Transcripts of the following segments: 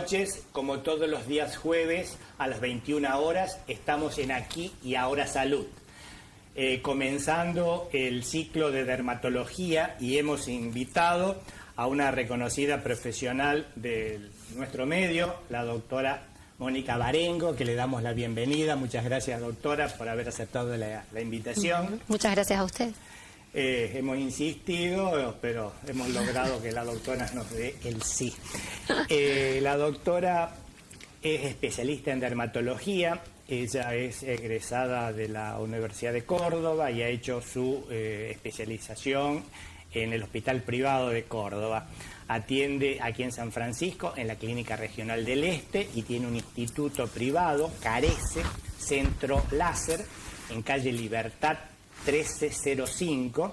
noches, como todos los días jueves a las 21 horas, estamos en Aquí y Ahora Salud, comenzando el ciclo de dermatología, y hemos invitado a una reconocida profesional de nuestro medio, la doctora Mónica Barengo, que le damos la bienvenida. Muchas gracias, doctora, por haber aceptado la invitación. Muchas gracias a usted. Hemos insistido, pero hemos logrado que la doctora nos dé el sí. La doctora es especialista en dermatología. Ella es egresada de la Universidad de Córdoba y ha hecho su especialización en el Hospital Privado de Córdoba. Atiende aquí en San Francisco, en la Clínica Regional del Este, y tiene un instituto privado, Carece, Centro Láser, en calle Libertad 1305,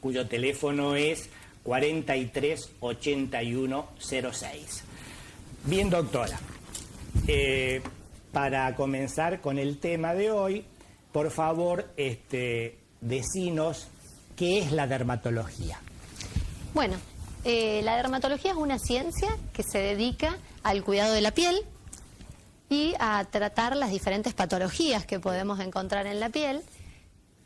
cuyo teléfono es 438106. Bien, doctora, para comenzar con el tema de hoy, por favor, decinos qué es la dermatología. Bueno, la dermatología es una ciencia que se dedica al cuidado de la piel y a tratar las diferentes patologías que podemos encontrar en la piel,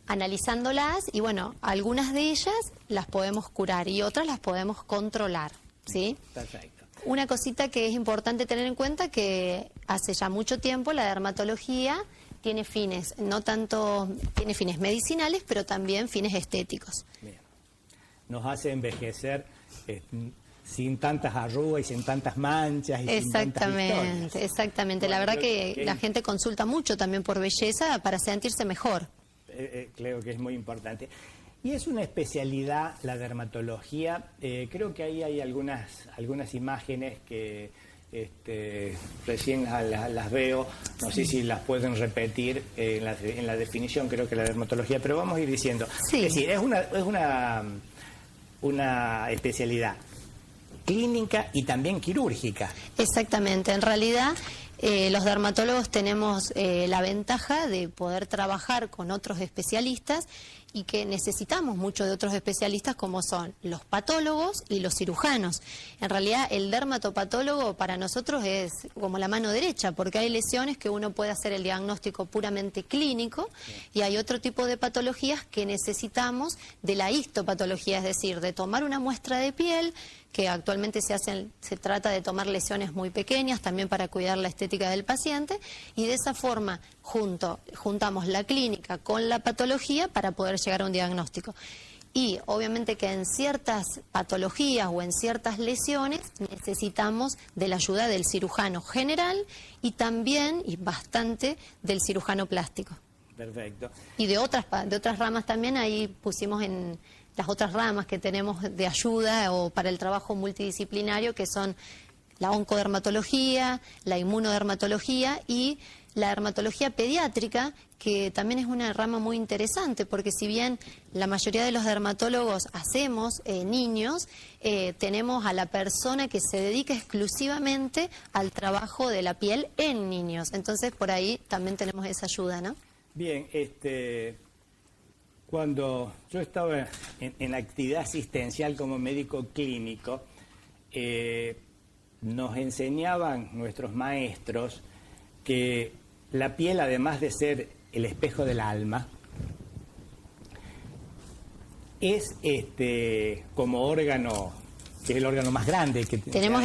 analizándolas, y bueno, algunas de ellas las podemos curar y otras las podemos controlar, ¿sí? Perfecto. Una cosita que es importante tener en cuenta, que hace ya mucho tiempo la dermatología tiene fines, no tanto tiene fines medicinales, pero también fines estéticos. Bien. Nos hace envejecer sin tantas arrugas y sin tantas manchas y sin tantas historias. Exactamente. Bueno, la verdad que la gente consulta mucho también por belleza para sentirse mejor. Creo que es muy importante. Y es una especialidad, la dermatología. Creo que ahí hay algunas imágenes que recién las veo. No sé si las pueden repetir en la definición, creo que la dermatología, pero vamos a ir diciendo. Sí. Es decir, es una especialidad clínica y también quirúrgica. Exactamente. En realidad, los dermatólogos tenemos la ventaja de poder trabajar con otros especialistas, y que necesitamos mucho de otros especialistas, como son los patólogos y los cirujanos. En realidad, el dermatopatólogo para nosotros es como la mano derecha, porque hay lesiones que uno puede hacer el diagnóstico puramente clínico, y hay otro tipo de patologías que necesitamos de la histopatología, es decir, de tomar una muestra de piel, que actualmente se trata de tomar lesiones muy pequeñas también para cuidar la estética del paciente, y de esa forma juntamos la clínica con la patología para poder llegar a un diagnóstico. Y obviamente que en ciertas patologías o en ciertas lesiones necesitamos de la ayuda del cirujano general y también, y bastante, del cirujano plástico. Perfecto. Y de otras ramas también, ahí pusimos en las otras ramas que tenemos de ayuda o para el trabajo multidisciplinario, que son la oncodermatología, la inmunodermatología y la dermatología pediátrica, que también es una rama muy interesante, porque si bien la mayoría de los dermatólogos hacemos niños, tenemos a la persona que se dedica exclusivamente al trabajo de la piel en niños. Entonces, por ahí también tenemos esa ayuda, ¿no? Bien, cuando yo estaba en la actividad asistencial como médico clínico, nos enseñaban nuestros maestros que la piel, además de ser el espejo del alma, es como órgano, que es el órgano más grande que tenemos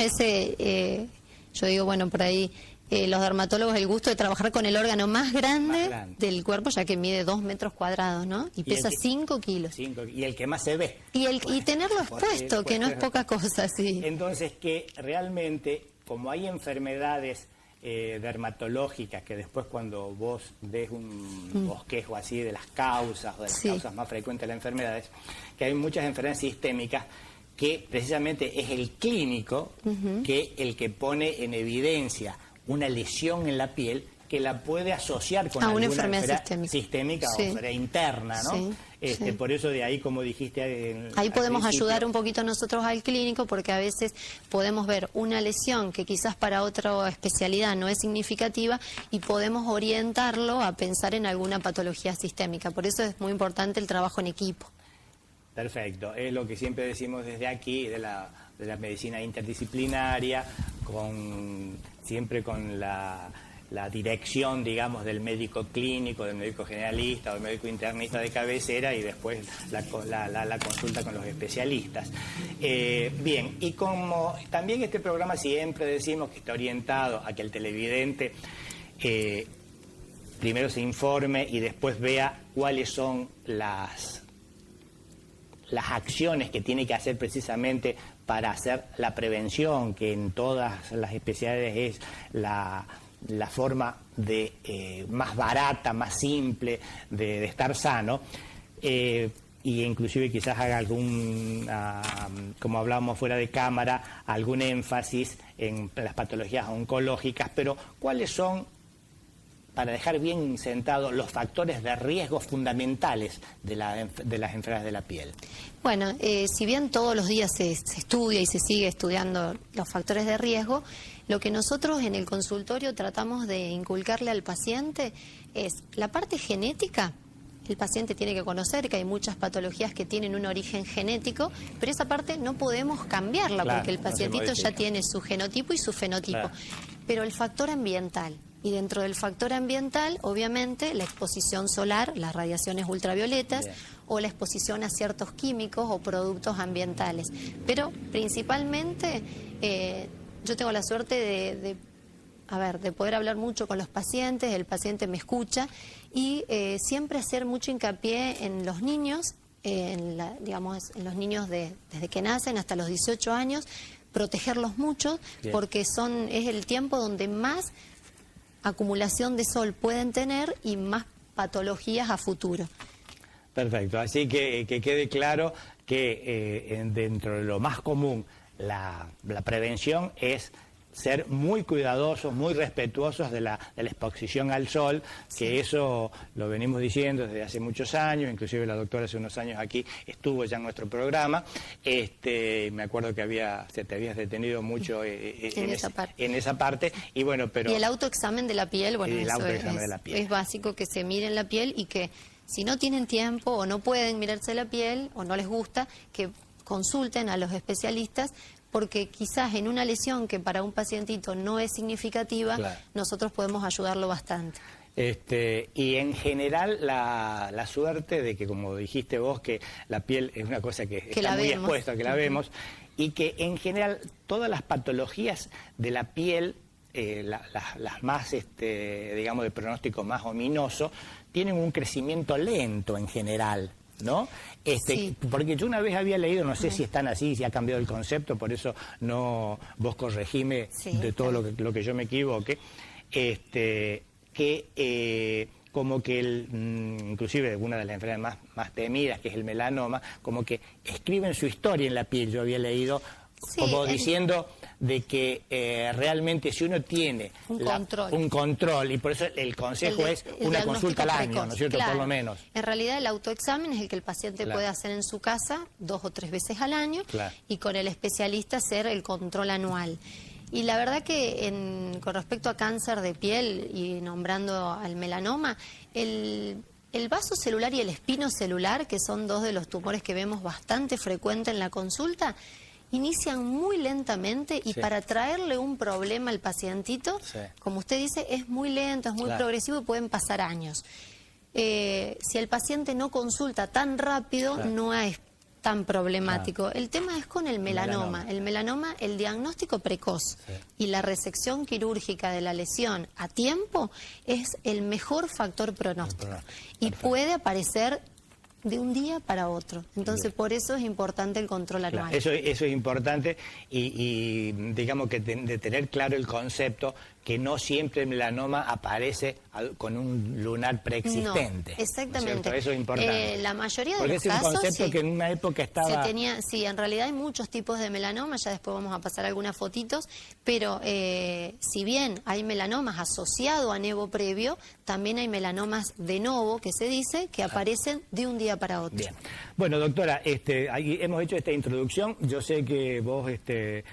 yo digo, bueno, por ahí los dermatólogos el gusto de trabajar con el órgano más grande del cuerpo, ya que mide 2 metros cuadrados, ¿no? Y pesa 5 kilos. Y el que más se ve. Y tenerlo expuesto, que no es poca cosa, sí. Entonces, que realmente, como hay enfermedades dermatológicas, que después cuando vos ves un bosquejo así de las causas, o de las causas más frecuentes de las enfermedades, que hay muchas enfermedades sistémicas, que precisamente es el clínico que el que pone en evidencia una lesión en la piel que la puede asociar con alguna enfermedad sistémica o enfermedad interna, ¿no? Por eso de ahí, como dijiste... Ahí podemos ayudar un poquito nosotros al clínico, porque a veces podemos ver una lesión que quizás para otra especialidad no es significativa, y podemos orientarlo a pensar en alguna patología sistémica. Por eso es muy importante el trabajo en equipo. Perfecto, es lo que siempre decimos desde aquí, de la medicina interdisciplinaria, siempre con la dirección, digamos, del médico clínico, del médico generalista o del médico internista de cabecera, y después la consulta con los especialistas. Bien, y como también este programa siempre decimos que está orientado a que el televidente primero se informe y después vea cuáles son las acciones que tiene que hacer precisamente para hacer la prevención, que en todas las especialidades es la forma más barata, más simple de estar sano, y inclusive quizás haga como hablábamos fuera de cámara, algún énfasis en las patologías oncológicas, pero ¿cuáles son, para dejar bien sentados, los factores de riesgo fundamentales de las enfermedades de la piel? Bueno, si bien todos los días se estudia y se sigue estudiando los factores de riesgo, lo que nosotros en el consultorio tratamos de inculcarle al paciente es la parte genética. El paciente tiene que conocer que hay muchas patologías que tienen un origen genético, pero esa parte no podemos cambiarla, claro, porque el pacientito ya tiene su genotipo y su fenotipo. Claro. Pero el factor ambiental, y dentro del factor ambiental, obviamente, la exposición solar, las radiaciones ultravioletas, bien, o la exposición a ciertos químicos o productos ambientales. Pero principalmente, yo tengo la suerte de poder hablar mucho con los pacientes, el paciente me escucha, y siempre hacer mucho hincapié en los niños, digamos, en los niños desde que nacen hasta los 18 años, protegerlos mucho, bien, porque es el tiempo donde más acumulación de sol pueden tener y más patologías a futuro. Perfecto, así que quede claro que dentro de lo más común, la prevención es ser muy cuidadosos, muy respetuosos de la exposición al sol, que sí, eso lo venimos diciendo desde hace muchos años, inclusive la doctora hace unos años aquí estuvo ya en nuestro programa, me acuerdo que te habías detenido mucho en esa parte, y bueno, pero... Y el autoexamen de la piel, bueno, es básico que se miren la piel y que si no tienen tiempo o no pueden mirarse la piel o no les gusta, que consulten a los especialistas, porque quizás en una lesión que para un pacientito no es significativa, claro, nosotros podemos ayudarlo bastante. Y en general la suerte de que, como dijiste vos, que la piel es una cosa que está muy expuesta, que la vemos, y que en general todas las patologías de la piel, las más, digamos, de pronóstico más ominoso, tienen un crecimiento lento en general, ¿no? Sí. Porque yo una vez había leído, no sé si están así, si ha cambiado el concepto, por eso vos corregime de todo lo que yo me equivoque, como que inclusive una de las enfermedades más temidas, que es el melanoma, como que escriben su historia en la piel, yo había leído, como diciendo de que realmente si uno tiene un control, y por eso el consejo es una consulta al año, ¿no es cierto? Claro. Por lo menos. En realidad el autoexamen es el que el paciente puede hacer en su casa 2 o 3 veces al año, y con el especialista hacer el control anual. Y la verdad que con respecto a cáncer de piel y nombrando al melanoma, el vaso celular y el espinocelular, que son 2 de los tumores que vemos bastante frecuente en la consulta, inician muy lentamente y para traerle un problema al pacientito, como usted dice, es muy lento, es muy progresivo y pueden pasar años. Si el paciente no consulta tan rápido, no es tan problemático. El tema es con el melanoma. El melanoma, el diagnóstico precoz y la resección quirúrgica de la lesión a tiempo es el mejor factor pronóstico. Y puede aparecer de un día para otro. Entonces, por eso es importante el control anual. Eso es importante y digamos que de tener claro el concepto que no siempre el melanoma aparece con un lunar preexistente. No, exactamente. ¿No es eso es importante. La mayoría de los casos... Porque es un concepto sí, que en una época estaba... Sí, en realidad hay muchos tipos de melanoma, ya después vamos a pasar algunas fotitos, pero si bien hay melanomas asociados a nevo previo, también hay melanomas de novo, que se dice, que aparecen de un día para otro. Bien. Bueno, doctora, ahí hemos hecho esta introducción. Yo sé que vos te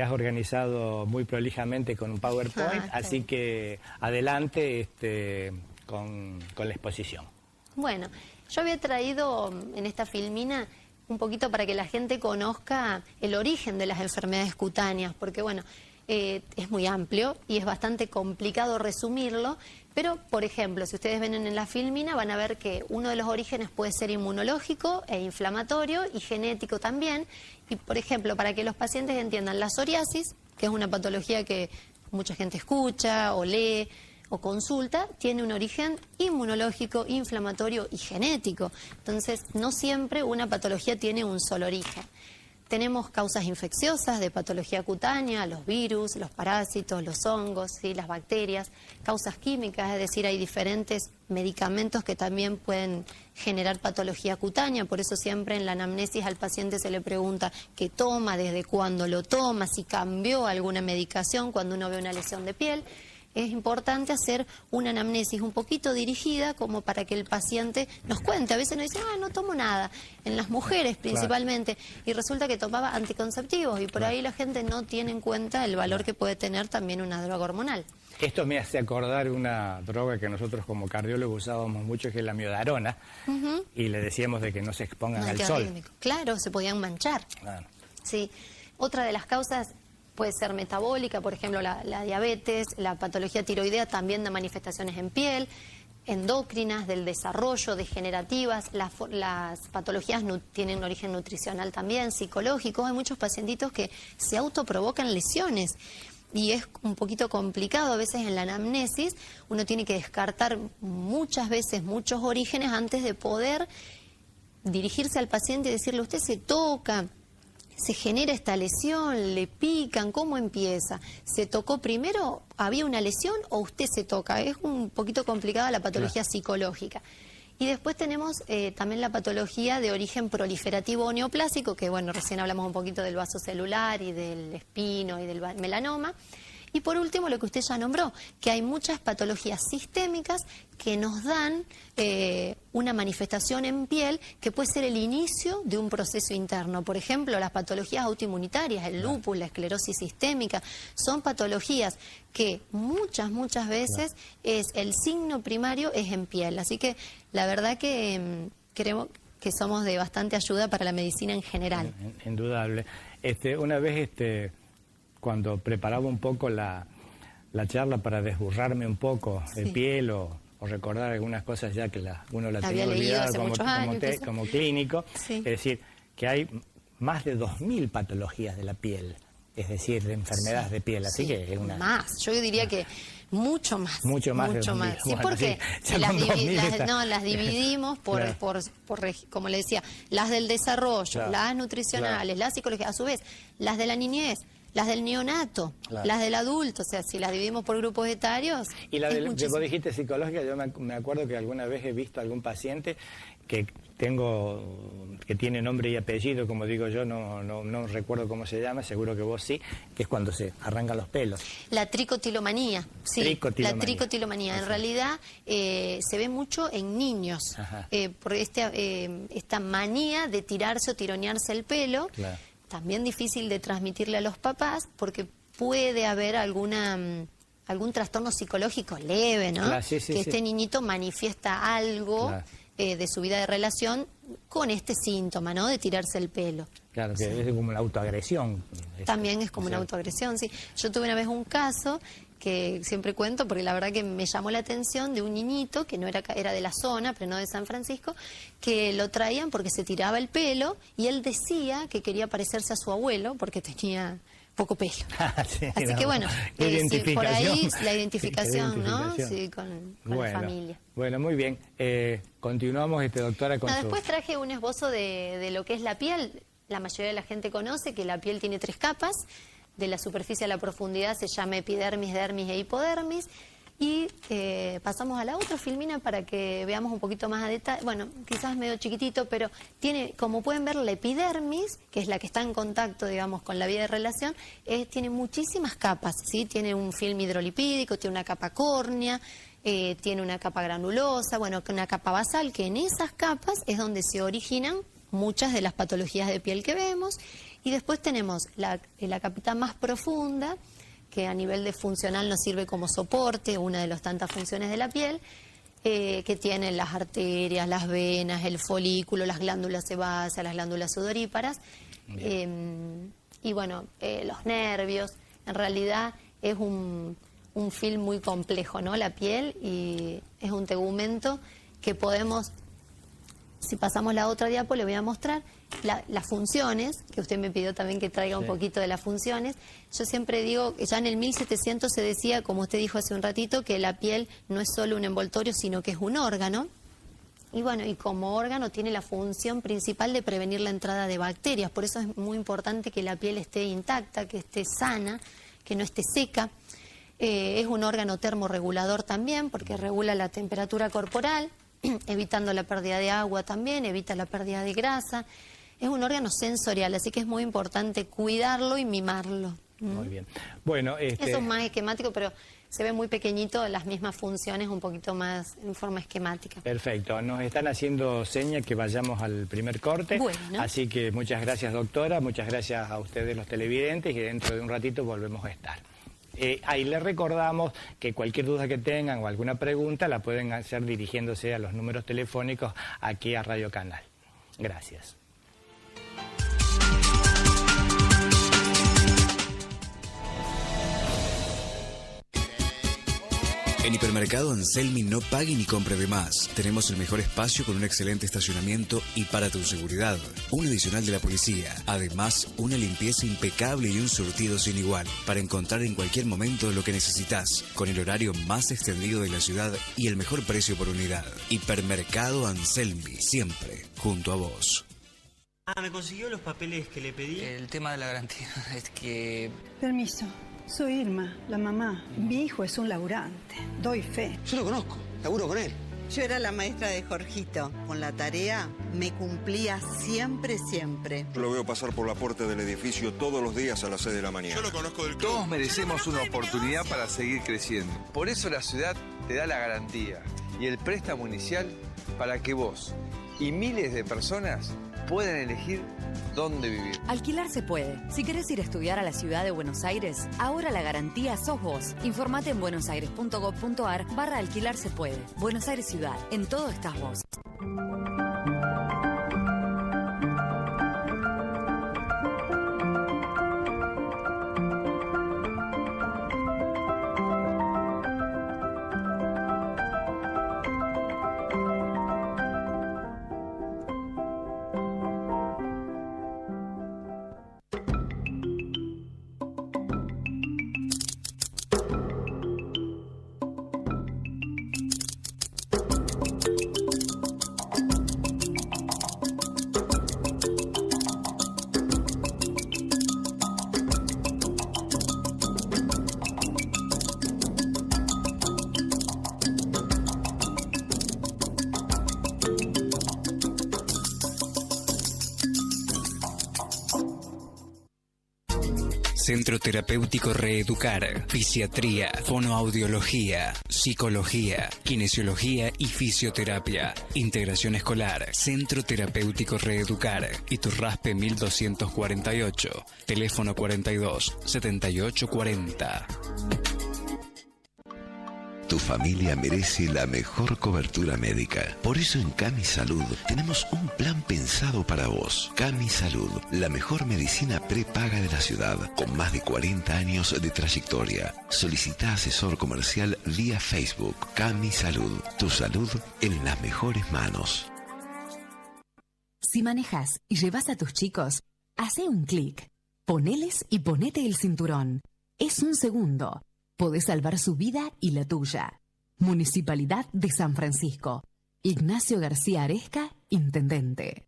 has organizado muy prolijamente con un PowerPoint, así que adelante con la exposición. Bueno, yo había traído en esta filmina un poquito para que la gente conozca el origen de las enfermedades cutáneas, porque bueno, es muy amplio y es bastante complicado resumirlo, pero, por ejemplo, si ustedes ven en la filmina, van a ver que uno de los orígenes puede ser inmunológico e inflamatorio y genético también. Y, por ejemplo, para que los pacientes entiendan, la psoriasis, que es una patología que mucha gente escucha o lee o consulta, tiene un origen inmunológico, inflamatorio y genético. Entonces, no siempre una patología tiene un solo origen. Tenemos causas infecciosas de patología cutánea, los virus, los parásitos, los hongos, ¿sí?, las bacterias, causas químicas, es decir, hay diferentes medicamentos que también pueden generar patología cutánea, por eso siempre en la anamnesis al paciente se le pregunta qué toma, desde cuándo lo toma, si cambió alguna medicación cuando uno ve una lesión de piel. Es importante hacer una anamnesis un poquito dirigida como para que el paciente nos cuente. A veces nos dice, no tomo nada, en las mujeres principalmente, y resulta que tomaba anticonceptivos y por ahí la gente no tiene en cuenta el valor que puede tener también una droga hormonal. Esto me hace acordar una droga que nosotros como cardiólogos usábamos mucho, que es la miodarona, y le decíamos de que no se expongan al sol. Claro, se podían manchar. Claro. Sí. Otra de las causas puede ser metabólica, por ejemplo, la diabetes, la patología tiroidea también da manifestaciones en piel, endócrinas, del desarrollo, degenerativas, las patologías tienen origen nutricional también, psicológico. Hay muchos pacientitos que se autoprovocan lesiones y es un poquito complicado a veces en la anamnesis. Uno tiene que descartar muchas veces muchos orígenes antes de poder dirigirse al paciente y decirle, usted se toca, se genera esta lesión, le pican, ¿cómo empieza? ¿Se tocó primero, había una lesión o usted se toca? Es un poquito complicada la patología psicológica. Y después tenemos también la patología de origen proliferativo o neoplásico, que bueno, recién hablamos un poquito del vaso celular y del espino y del melanoma. Y por último, lo que usted ya nombró, que hay muchas patologías sistémicas que nos dan una manifestación en piel que puede ser el inicio de un proceso interno. Por ejemplo, las patologías autoinmunitarias, el lupus, la esclerosis sistémica, son patologías que muchas veces el signo primario es en piel. Así que la verdad que creemos que somos de bastante ayuda para la medicina en general. Indudable. Una vez cuando preparaba un poco la charla para desburrarme un poco de piel o recordar algunas cosas ya que uno la tenía olvidada como clínico, es decir, que hay más de 2000 patologías de la piel, es decir, de enfermedades de piel, así que es una... Más, yo diría que mucho más. Mucho más. Sí, bueno, porque las dividimos por, como le decía, las del desarrollo, las nutricionales, las psicológicas, a su vez, las de la niñez, las del neonato, las del adulto, o sea, si las dividimos por grupos etarios. Y la que vos dijiste psicológica, yo me acuerdo que alguna vez he visto a algún paciente que tiene nombre y apellido, como digo yo, no recuerdo cómo se llama, seguro que vos sí, que es cuando se arrancan los pelos. La tricotilomanía, sí, la tricotilomanía. En realidad se ve mucho en niños, por esta manía de tirarse o tironearse el pelo. Claro. También difícil de transmitirle a los papás porque puede haber algún trastorno psicológico leve, ¿no? Claro, que este niñito manifiesta algo de su vida de relación con este síntoma, ¿no? De tirarse el pelo. Claro, que es como la autoagresión. También es como una autoagresión, sí. Yo tuve una vez un caso que siempre cuento porque la verdad que me llamó la atención de un niñito que no era de la zona, pero no de San Francisco, que lo traían porque se tiraba el pelo y él decía que quería parecerse a su abuelo porque tenía poco pelo. Así que bueno, por ahí la identificación, ¿no? Sí, con la familia. Bueno, muy bien. Continuamos, doctora, con Después traje un esbozo de lo que es la piel. La mayoría de la gente conoce que la piel tiene 3 capas. De la superficie a la profundidad se llama epidermis, dermis e hipodermis. Y pasamos a la otra filmina para que veamos un poquito más a detalle. Bueno, quizás medio chiquitito, pero tiene, como pueden ver, la epidermis, que es la que está en contacto, digamos, con la vía de relación, tiene muchísimas capas, ¿sí? Tiene un film hidrolipídico, tiene una capa córnea, tiene una capa granulosa, bueno, una capa basal, que en esas capas es donde se originan muchas de las patologías de piel que vemos. Y después tenemos la capita más profunda, que a nivel de funcional nos sirve como soporte, una de las tantas funciones de la piel, que tienen las arterias, las venas, el folículo, las glándulas sebáceas, las glándulas sudoríparas, y bueno, los nervios. En realidad es un film muy complejo, ¿no? La piel, y es un tegumento que podemos, si pasamos la otra diapo, le voy a mostrar las funciones, que usted me pidió también que traiga un poquito de las funciones. Yo siempre digo que ya en el 1700 se decía, como usted dijo hace un ratito, que la piel no es solo un envoltorio, sino que es un órgano. Y bueno, y como órgano tiene la función principal de prevenir la entrada de bacterias. Por eso es muy importante que la piel esté intacta, que esté sana, que no esté seca. Es un órgano termorregulador también, porque regula la temperatura corporal, evitando la pérdida de agua también, evita la pérdida de grasa. Es un órgano sensorial, así que es muy importante cuidarlo y mimarlo. Muy bien. Bueno, Eso es más esquemático, pero se ve muy pequeñito, las mismas funciones, un poquito más en forma esquemática. Perfecto. Nos están haciendo seña que vayamos al primer corte. Bueno. Así que muchas gracias, doctora. Muchas gracias a ustedes, los televidentes, y dentro de un ratito volvemos a estar. Ahí les recordamos que cualquier duda que tengan o alguna pregunta la pueden hacer dirigiéndose a los números telefónicos aquí a Radio Canal. Gracias. En Hipermercado Anselmi no pague ni compre de más. Tenemos el mejor espacio con un excelente estacionamiento y para tu seguridad, un adicional de la policía. Además, una limpieza impecable y un surtido sin igual para encontrar en cualquier momento lo que necesitas, con el horario más extendido de la ciudad y el mejor precio por unidad. Hipermercado Anselmi, siempre junto a vos. ¿Me consiguió los papeles que le pedí? El tema de la garantía es que... Permiso. Soy Irma, la mamá. Mi hijo es un laburante. Doy fe. Yo lo conozco, laburo con él. Yo era la maestra de Jorgito. Con la tarea me cumplía siempre, siempre. Yo lo veo pasar por la puerta del edificio todos los días a las 6 de la mañana. Yo lo conozco del club. Todos merecemos una oportunidad para seguir creciendo. Por eso la ciudad te da la garantía y el préstamo inicial para que vos y miles de personas puedan elegir dónde vivir. Alquilar se puede. Si querés ir a estudiar a la ciudad de Buenos Aires, ahora la garantía sos vos. Informate en buenosaires.gov.ar/alquilar se puede. Buenos Aires Ciudad. En todo estás vos. Centro Terapéutico Reeducar, Fisiatría, Fonoaudiología, Psicología, Kinesiología y Fisioterapia. Integración escolar. Centro Terapéutico Reeducar, Iturraspe 1248, teléfono 42 78 40. Tu familia merece la mejor cobertura médica. Por eso en Cami Salud tenemos un plan pensado para vos. Cami Salud, la mejor medicina prepaga de la ciudad, con más de 40 años de trayectoria. Solicita asesor comercial vía Facebook. Cami Salud, tu salud en las mejores manos. Si manejas y llevas a tus chicos, hace un clic. Poneles y ponete el cinturón. Es un segundo. Podés salvar su vida y la tuya. Municipalidad de San Francisco. Ignacio García Aresca, Intendente.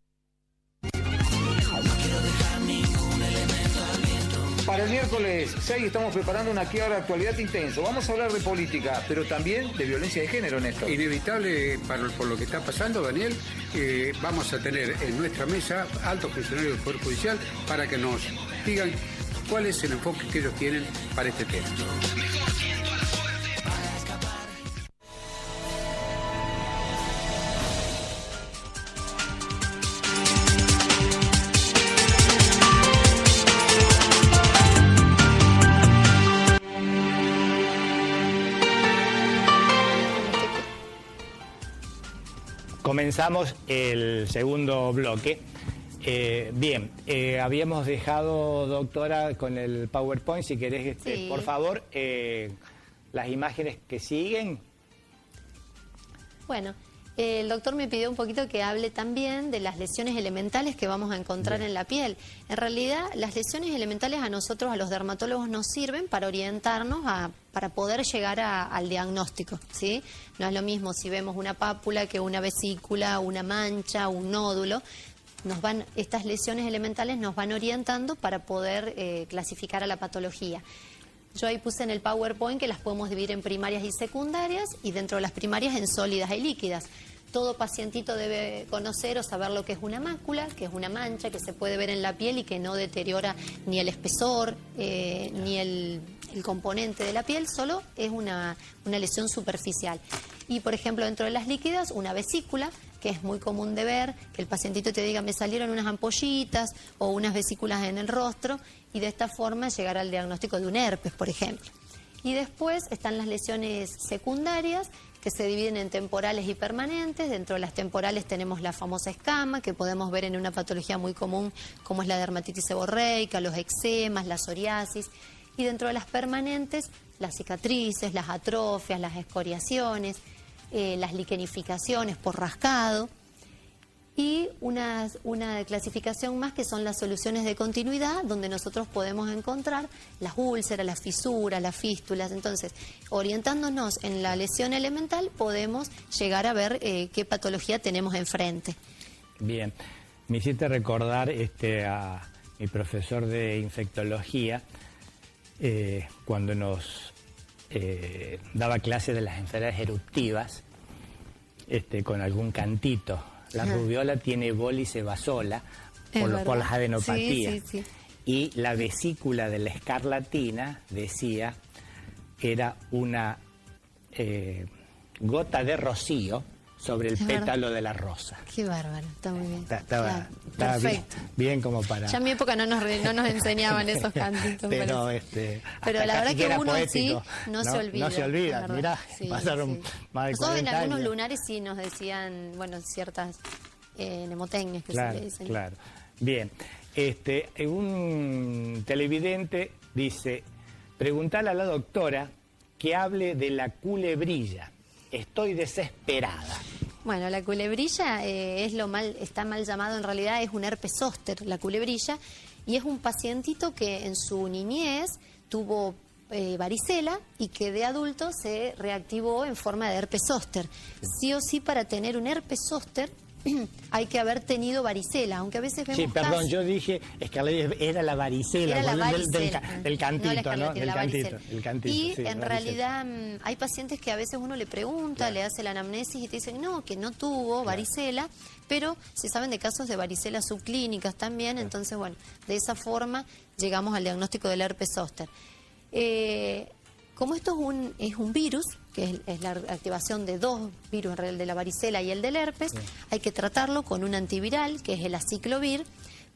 Para el miércoles 6 estamos preparando una Aquí Ahora Actualidad Intenso. Vamos a hablar de política, pero también de violencia de género, Néstor. Inevitable por lo que está pasando, Daniel, vamos a tener en nuestra mesa altos funcionarios del Poder Judicial para que nos digan cuál es el enfoque que ellos tienen para este tema. Comenzamos el segundo bloque Bien, habíamos dejado, doctora, con el PowerPoint, si querés, Sí. por favor, las imágenes que siguen. Bueno, el doctor me pidió un poquito que hable también de las lesiones elementales que vamos a encontrar en la piel. En realidad, las lesiones elementales a nosotros, a los dermatólogos, nos sirven para orientarnos para poder llegar al diagnóstico, ¿sí? No es lo mismo si vemos una pápula que una vesícula, una mancha, un nódulo. Estas lesiones elementales nos van orientando para poder clasificar a la patología. Yo ahí puse en el PowerPoint que las podemos dividir en primarias y secundarias, y dentro de las primarias en sólidas y líquidas. Todo pacientito debe conocer o saber lo que es una mácula, que es una mancha que se puede ver en la piel y que no deteriora ni el espesor ni el componente de la piel, solo es una lesión superficial. Y por ejemplo, dentro de las líquidas, una vesícula, que es muy común de ver, que el pacientito te diga, me salieron unas ampollitas o unas vesículas en el rostro, y de esta forma llegar al diagnóstico de un herpes, por ejemplo. Y después están las lesiones secundarias, que se dividen en temporales y permanentes. Dentro de las temporales tenemos la famosa escama, que podemos ver en una patología muy común, como es la dermatitis seborreica, los eczemas, la psoriasis. Y dentro de las permanentes, las cicatrices, las atrofias, las escoriaciones, las liquenificaciones por rascado, y una clasificación más que son las soluciones de continuidad, donde nosotros podemos encontrar las úlceras, las fisuras, las fístulas. Entonces, orientándonos en la lesión elemental, podemos llegar a ver qué patología tenemos enfrente. Bien, me hiciste recordar a mi profesor de infectología, cuando nos daba clase de las enfermedades eruptivas, con algún cantito. La rubiola tiene bolis e vasola por las adenopatías. Sí, sí, sí. Y la vesícula de la escarlatina, decía, era una gota de rocío sobre el pétalo de la rosa. Qué bárbaro, está muy bien. Estaba bien como para... Ya en mi época no nos enseñaban esos cantitos. Pero la verdad que uno poético, sí no se olvida. No se olvida, mirá, sí, pasaron más de 40 nosotros en algunos años. lunares sí nos decían, bueno, ciertas mnemotecnias que claro, se le dicen. Claro, bien. Un televidente dice, preguntale a la doctora que hable de la culebrilla. Estoy desesperada. Bueno, la culebrilla está mal llamado, en realidad es un herpes zóster, la culebrilla, y es un pacientito que en su niñez tuvo varicela y que de adulto se reactivó en forma de herpes zóster. Sí o sí, para tener un herpes zóster hay que haber tenido varicela, aunque a veces vemos... Sí, perdón, yo dije, era la varicela, era la varicela. Del cantito, ¿no? Del cantito. Y sí, en realidad hay pacientes que a veces uno le pregunta, le hace la anamnesis y te dicen no, que no tuvo varicela, pero se saben de casos de varicela subclínicas también, entonces bueno, de esa forma llegamos al diagnóstico del herpes zóster. Como esto es un virus, que es la activación de dos virus, el de la varicela y el del herpes, hay que tratarlo con un antiviral, que es el aciclovir,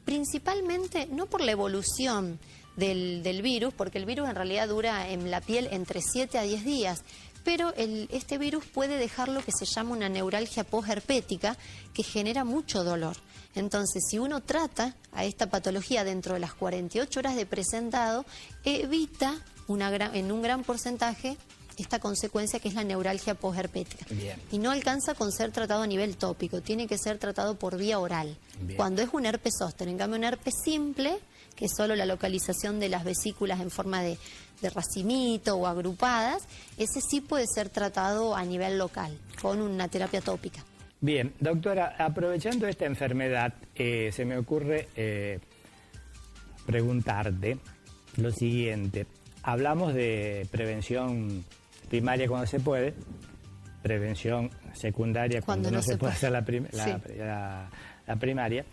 principalmente no por la evolución del virus, porque el virus en realidad dura en la piel entre 7 a 10 días, pero este virus puede dejar lo que se llama una neuralgia posherpética, que genera mucho dolor. Entonces, si uno trata a esta patología dentro de las 48 horas de presentado, evita en un gran porcentaje esta consecuencia que es la neuralgia posherpética. Bien. Y no alcanza con ser tratado a nivel tópico, tiene que ser tratado por vía oral. Bien. Cuando es un herpes zóster, en cambio un herpes simple, que es solo la localización de las vesículas en forma de racimito o agrupadas, ese sí puede ser tratado a nivel local, con una terapia tópica. Bien, doctora, aprovechando esta enfermedad, se me ocurre preguntarte lo siguiente. Hablamos de prevención primaria cuando se puede, prevención secundaria cuando no se puede hacer la primaria.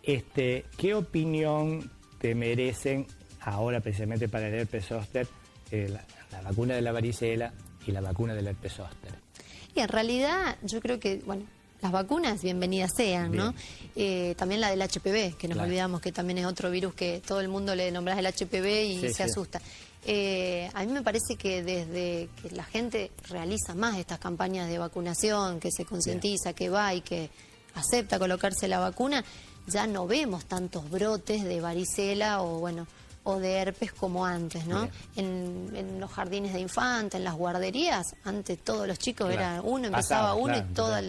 ¿Qué opinión te merecen ahora precisamente para el herpes zóster la vacuna de la varicela y la vacuna del herpes zóster? Y en realidad yo creo que, bueno, las vacunas bienvenidas sean, ¿no? También la del HPV, que nos olvidamos que también es otro virus que todo el mundo le nombras el HPV y se asusta. A mí me parece que desde que la gente realiza más estas campañas de vacunación, que se concientiza, que va y que acepta colocarse la vacuna, ya no vemos tantos brotes de varicela o bueno, o de herpes como antes, ¿no? En los jardines de infantes, en las guarderías, antes todos los chicos era uno, empezaba uno y todos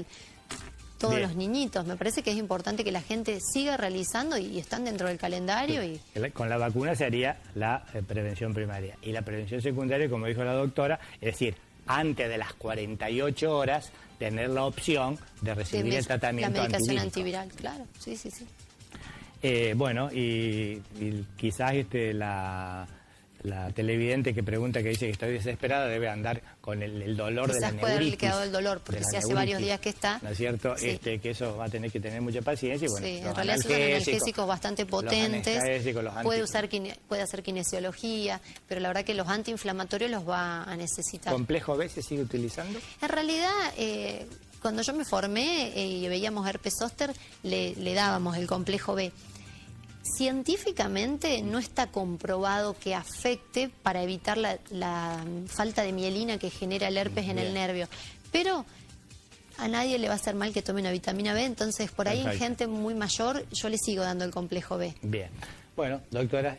los niñitos. Me parece que es importante que la gente siga realizando y están dentro del calendario. Y con la vacuna se haría la prevención primaria. Y la prevención secundaria, como dijo la doctora, es decir, antes de las 48 horas, tener la opción de recibir el tratamiento la medicación antivírico. antiviral, claro, sí. Bueno, y quizás la televidente que pregunta, que dice que estoy desesperada, debe andar con el dolor de la neuritis. Quizás puede haberle quedado el dolor, porque si hace varios días que está. ¿No es cierto? Sí. Que eso va a tener que tener mucha paciencia. Y bueno, sí, en realidad son analgésicos bastante potentes, puede hacer kinesiología, pero la verdad que los antiinflamatorios los va a necesitar. ¿Complejo B se sigue utilizando? En realidad, cuando yo me formé y veíamos herpes zóster, le dábamos el complejo B. Científicamente no está comprobado que afecte para evitar la falta de mielina que genera el herpes en el nervio, pero a nadie le va a hacer mal que tome una vitamina B, entonces por ahí en gente muy mayor yo le sigo dando el complejo B. Bien, bueno, doctora,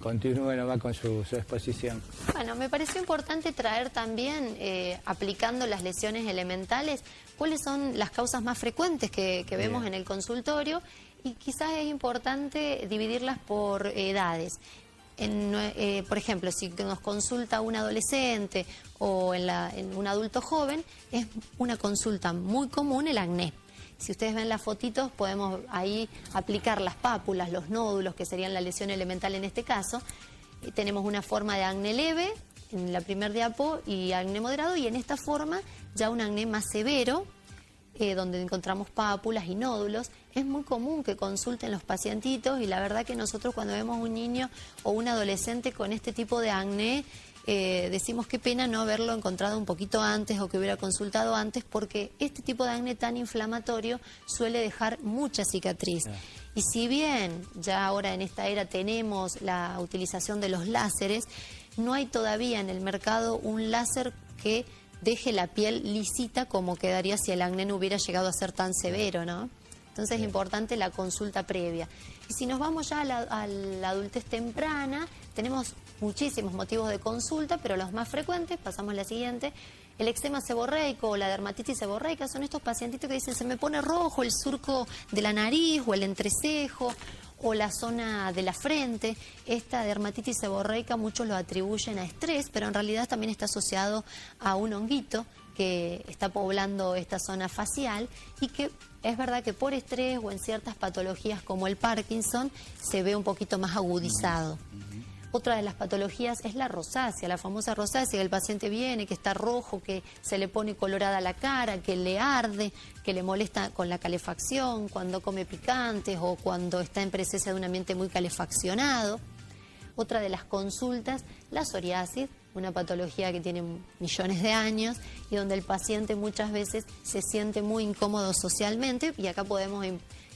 continúe nomás con su exposición. Bueno, me pareció importante traer también, aplicando las lesiones elementales, cuáles son las causas más frecuentes que vemos en el consultorio. Y quizás es importante dividirlas por edades. Por ejemplo, si nos consulta un adolescente o en un adulto joven, es una consulta muy común el acné. Si ustedes ven las fotitos, podemos ahí aplicar las pápulas, los nódulos, que serían la lesión elemental en este caso. Tenemos una forma de acné leve en la primer diapo y acné moderado, y en esta forma ya un acné más severo, donde encontramos pápulas y nódulos. Es muy común que consulten los pacientitos, y la verdad que nosotros cuando vemos un niño o un adolescente con este tipo de acné, decimos qué pena no haberlo encontrado un poquito antes o que hubiera consultado antes, porque este tipo de acné tan inflamatorio suele dejar mucha cicatriz. Y si bien ya ahora en esta era tenemos la utilización de los láseres, no hay todavía en el mercado un láser que deje la piel lisita como quedaría si el acné no hubiera llegado a ser tan severo, ¿no? Entonces es importante la consulta previa. Y si nos vamos ya a la adultez temprana, tenemos muchísimos motivos de consulta, pero los más frecuentes, pasamos a la siguiente, el eczema seborreico o la dermatitis seborreica, son estos pacientitos que dicen se me pone rojo el surco de la nariz o el entrecejo o la zona de la frente. Esta dermatitis seborreica muchos lo atribuyen a estrés, pero en realidad también está asociado a un honguito que está poblando esta zona facial, y que es verdad que por estrés o en ciertas patologías como el Parkinson se ve un poquito más agudizado. Otra de las patologías es la rosácea, la famosa rosácea, que el paciente viene, que está rojo, que se le pone colorada la cara, que le arde, que le molesta con la calefacción, cuando come picantes o cuando está en presencia de un ambiente muy calefaccionado. Otra de las consultas, la psoriasis, una patología que tiene millones de años y donde el paciente muchas veces se siente muy incómodo socialmente, y acá podemos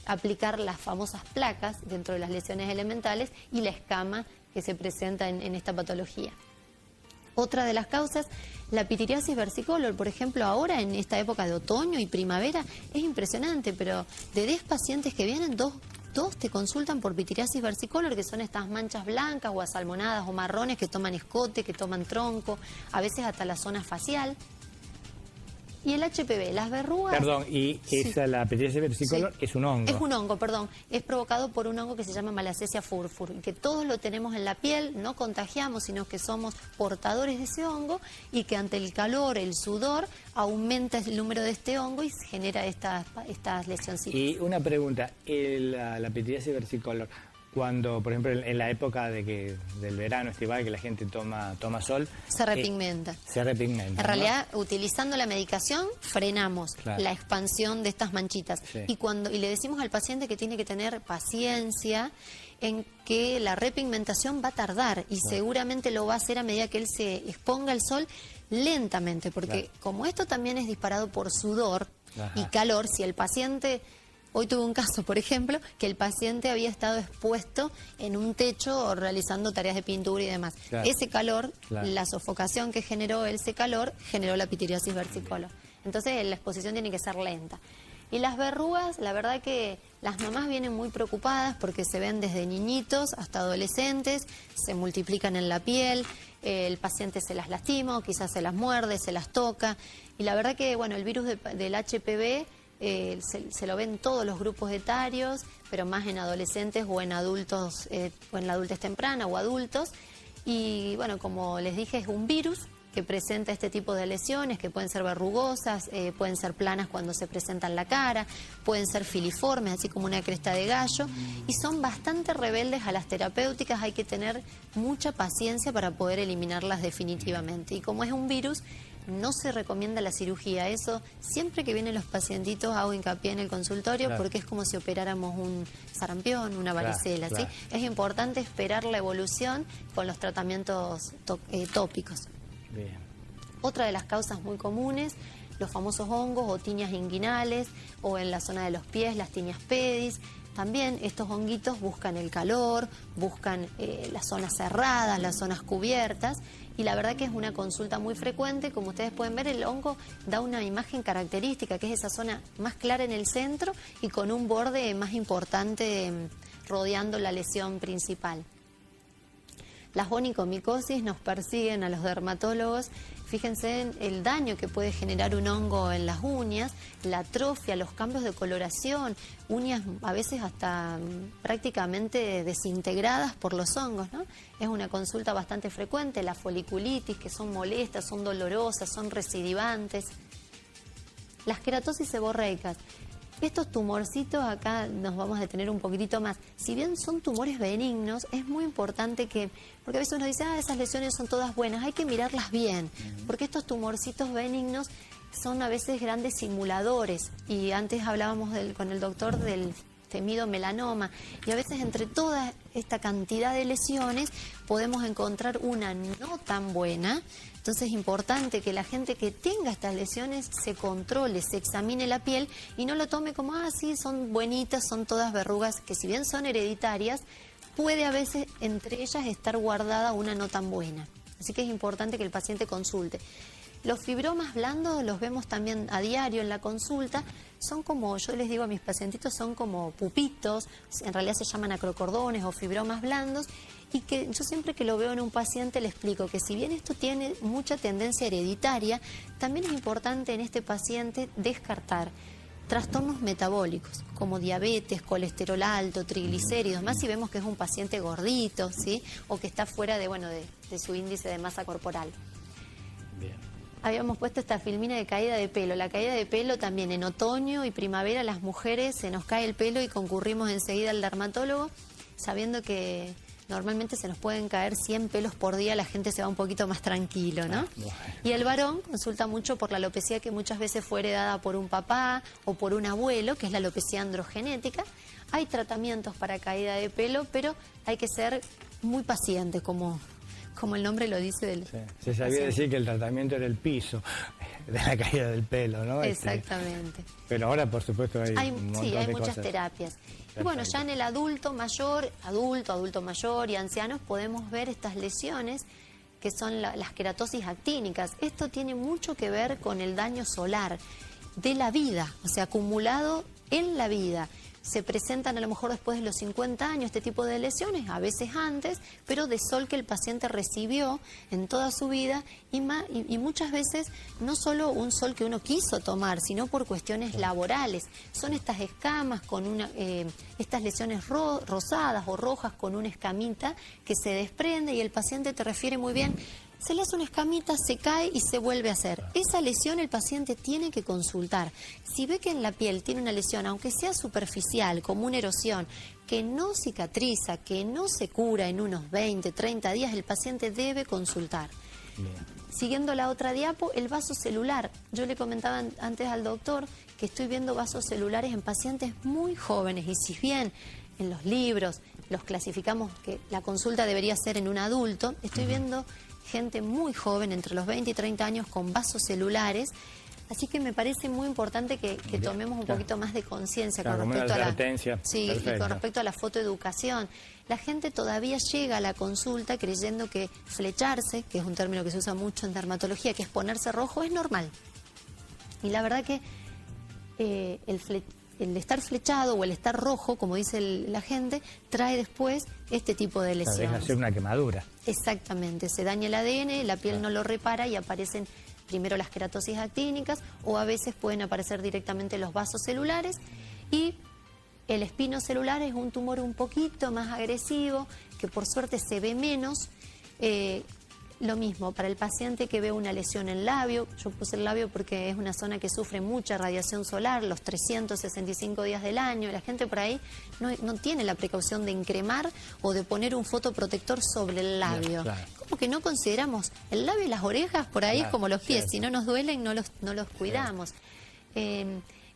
aplicar las famosas placas dentro de las lesiones elementales y la escama que se presenta en esta patología. Otra de las causas, la pitiriasis versicolor, por ejemplo, ahora en esta época de otoño y primavera, es impresionante, pero de 10 pacientes que vienen, dos te consultan por pitiriasis versicolor, que son estas manchas blancas o asalmonadas o marrones que toman escote, que toman tronco, a veces hasta la zona facial. Y el HPV, las verrugas... Perdón, y la pitiriasis versicolor es un hongo. Es un hongo, perdón. Es provocado por un hongo que se llama Malassezia furfur, y que todos lo tenemos en la piel, no contagiamos, sino que somos portadores de ese hongo, y que ante el calor, el sudor, aumenta el número de este hongo y genera estas lesioncitas. Y una pregunta, la pitiriasis versicolor, cuando, por ejemplo, en la época del verano estival, que la gente toma sol... Se repigmenta. Se repigmenta. En realidad, utilizando la medicación, frenamos la expansión de estas manchitas. Sí. Y le decimos al paciente que tiene que tener paciencia en que la repigmentación va a tardar, y seguramente lo va a hacer a medida que él se exponga al sol lentamente, porque como esto también es disparado por sudor y calor, si el paciente... Hoy tuve un caso, por ejemplo, que el paciente había estado expuesto en un techo realizando tareas de pintura y demás. Ese calor, la sofocación que generó ese calor, generó la pitiriasis versicolor. Entonces la exposición tiene que ser lenta. Y las verrugas, la verdad que Las mamás vienen muy preocupadas porque se ven desde niñitos hasta adolescentes, se multiplican en la piel, el paciente se las lastima o quizás se las muerde, se las toca. Y la verdad que, bueno, el virus del HPV se lo ven en todos los grupos etarios, pero más en adolescentes o en adultos, o en la adultez temprana o adultos. Y bueno, como les dije, es un virus que presenta este tipo de lesiones, que pueden ser verrugosas, pueden ser planas cuando se presentan en la cara, pueden ser filiformes, así como una cresta de gallo, y son bastante rebeldes a las terapéuticas. Hay que tener mucha paciencia para poder eliminarlas definitivamente. Y como es un virus, no se recomienda la cirugía. Eso, siempre que vienen los pacientitos, hago hincapié en el consultorio, Claro. porque es como si operáramos un sarampión, una varicela, Claro. ¿sí? Es importante esperar la evolución con los tratamientos tópicos. Bien. Otra de las causas muy comunes, los famosos hongos o tiñas inguinales, o en la zona de los pies, las tiñas pedis. También estos honguitos buscan el calor, buscan las zonas cerradas, las zonas cubiertas, y la verdad que es una consulta muy frecuente. Como ustedes pueden ver, el hongo da una imagen característica, que es esa zona más clara en el centro y con un borde más importante rodeando la lesión principal. Las onicomicosis nos persiguen a los dermatólogos. Fíjense en el daño que puede generar un hongo en las uñas, la atrofia, los cambios de coloración, uñas a veces hasta prácticamente desintegradas por los hongos, ¿no? Es una consulta bastante frecuente. La foliculitis, que son molestas, son dolorosas, son recidivantes. Las queratosis seborreicas. Estos tumorcitos, acá nos vamos a detener un poquitito más. Si bien son tumores benignos, es muy importante que, porque a veces uno dice, esas lesiones son todas buenas, hay que mirarlas bien, porque estos tumorcitos benignos son a veces grandes simuladores. Y antes hablábamos con el doctor del temido melanoma, y a veces entre toda esta cantidad de lesiones podemos encontrar una no tan buena. Entonces es importante que la gente que tenga estas lesiones se controle, se examine la piel y no lo tome como, sí, son buenitas, son todas verrugas, que si bien son hereditarias, puede a veces entre ellas estar guardada una no tan buena. Así que es importante que el paciente consulte. Los fibromas blandos los vemos también a diario en la consulta. Son como, yo les digo a mis pacientitos, son como pupitos, en realidad se llaman acrocordones o fibromas blandos, y que yo siempre que lo veo en un paciente le explico que si bien esto tiene mucha tendencia hereditaria, también es importante en este paciente descartar trastornos metabólicos como diabetes, colesterol alto, triglicéridos, más si vemos que es un paciente gordito, ¿sí? O que está fuera de su índice de masa corporal. Bien. Habíamos puesto esta filmina de caída de pelo. La caída de pelo también en otoño y primavera, las mujeres se nos cae el pelo y concurrimos enseguida al dermatólogo, sabiendo que normalmente se nos pueden caer 100 pelos por día, la gente se va un poquito más tranquilo, ¿no? Y el varón consulta mucho por la alopecia, que muchas veces fue heredada por un papá o por un abuelo, que es la alopecia androgenética. Hay tratamientos para caída de pelo, pero hay que ser muy paciente, como el nombre lo dice. Se sabía decir que el tratamiento era el piso de la caída del pelo, ¿no? Exactamente. Pero ahora, por supuesto, hay un montón sí, hay de muchas cosas. terapias. Y bueno, ya en el adulto mayor, adulto mayor y ancianos podemos ver estas lesiones que son las queratosis actínicas. Esto tiene mucho que ver con el daño solar de la vida, o sea, acumulado en la vida. Se presentan a lo mejor después de los 50 años este tipo de lesiones, a veces antes, pero de sol que el paciente recibió en toda su vida y muchas veces no solo un sol que uno quiso tomar, sino por cuestiones laborales. Son estas escamas con estas lesiones rosadas o rojas con una escamita que se desprende y el paciente te refiere muy bien. Se le hace una escamita, se cae y se vuelve a hacer. Esa lesión el paciente tiene que consultar. Si ve que en la piel tiene una lesión, aunque sea superficial, como una erosión, que no cicatriza, que no se cura en unos 20, 30 días, el paciente debe consultar. Bien. Siguiendo la otra diapo, el vaso celular. Yo le comentaba antes al doctor que estoy viendo vasos celulares en pacientes muy jóvenes, y si bien en los libros los clasificamos que la consulta debería ser en un adulto, estoy viendo gente muy joven, entre los 20 y 30 años, con vasos celulares. Así que me parece muy importante que tomemos un poquito más de conciencia con respecto a y con respecto a la fotoeducación. La gente todavía llega a la consulta creyendo que flecharse, que es un término que se usa mucho en dermatología, que es ponerse rojo, es normal. Y la verdad que el estar flechado o el estar rojo, como dice la gente, trae después este tipo de lesiones. Deja ser una quemadura. Exactamente, se daña el ADN, la piel no lo repara y aparecen primero las queratosis actínicas o a veces pueden aparecer directamente los vasos celulares y el espinocelular es un tumor un poquito más agresivo que por suerte se ve menos. Lo mismo, para el paciente que ve una lesión en labio, yo puse el labio porque es una zona que sufre mucha radiación solar, los 365 días del año, la gente por ahí no tiene la precaución de encremar o de poner un fotoprotector sobre el labio. Claro. Como que no consideramos el labio y las orejas por ahí como los pies, si no nos duelen no los cuidamos.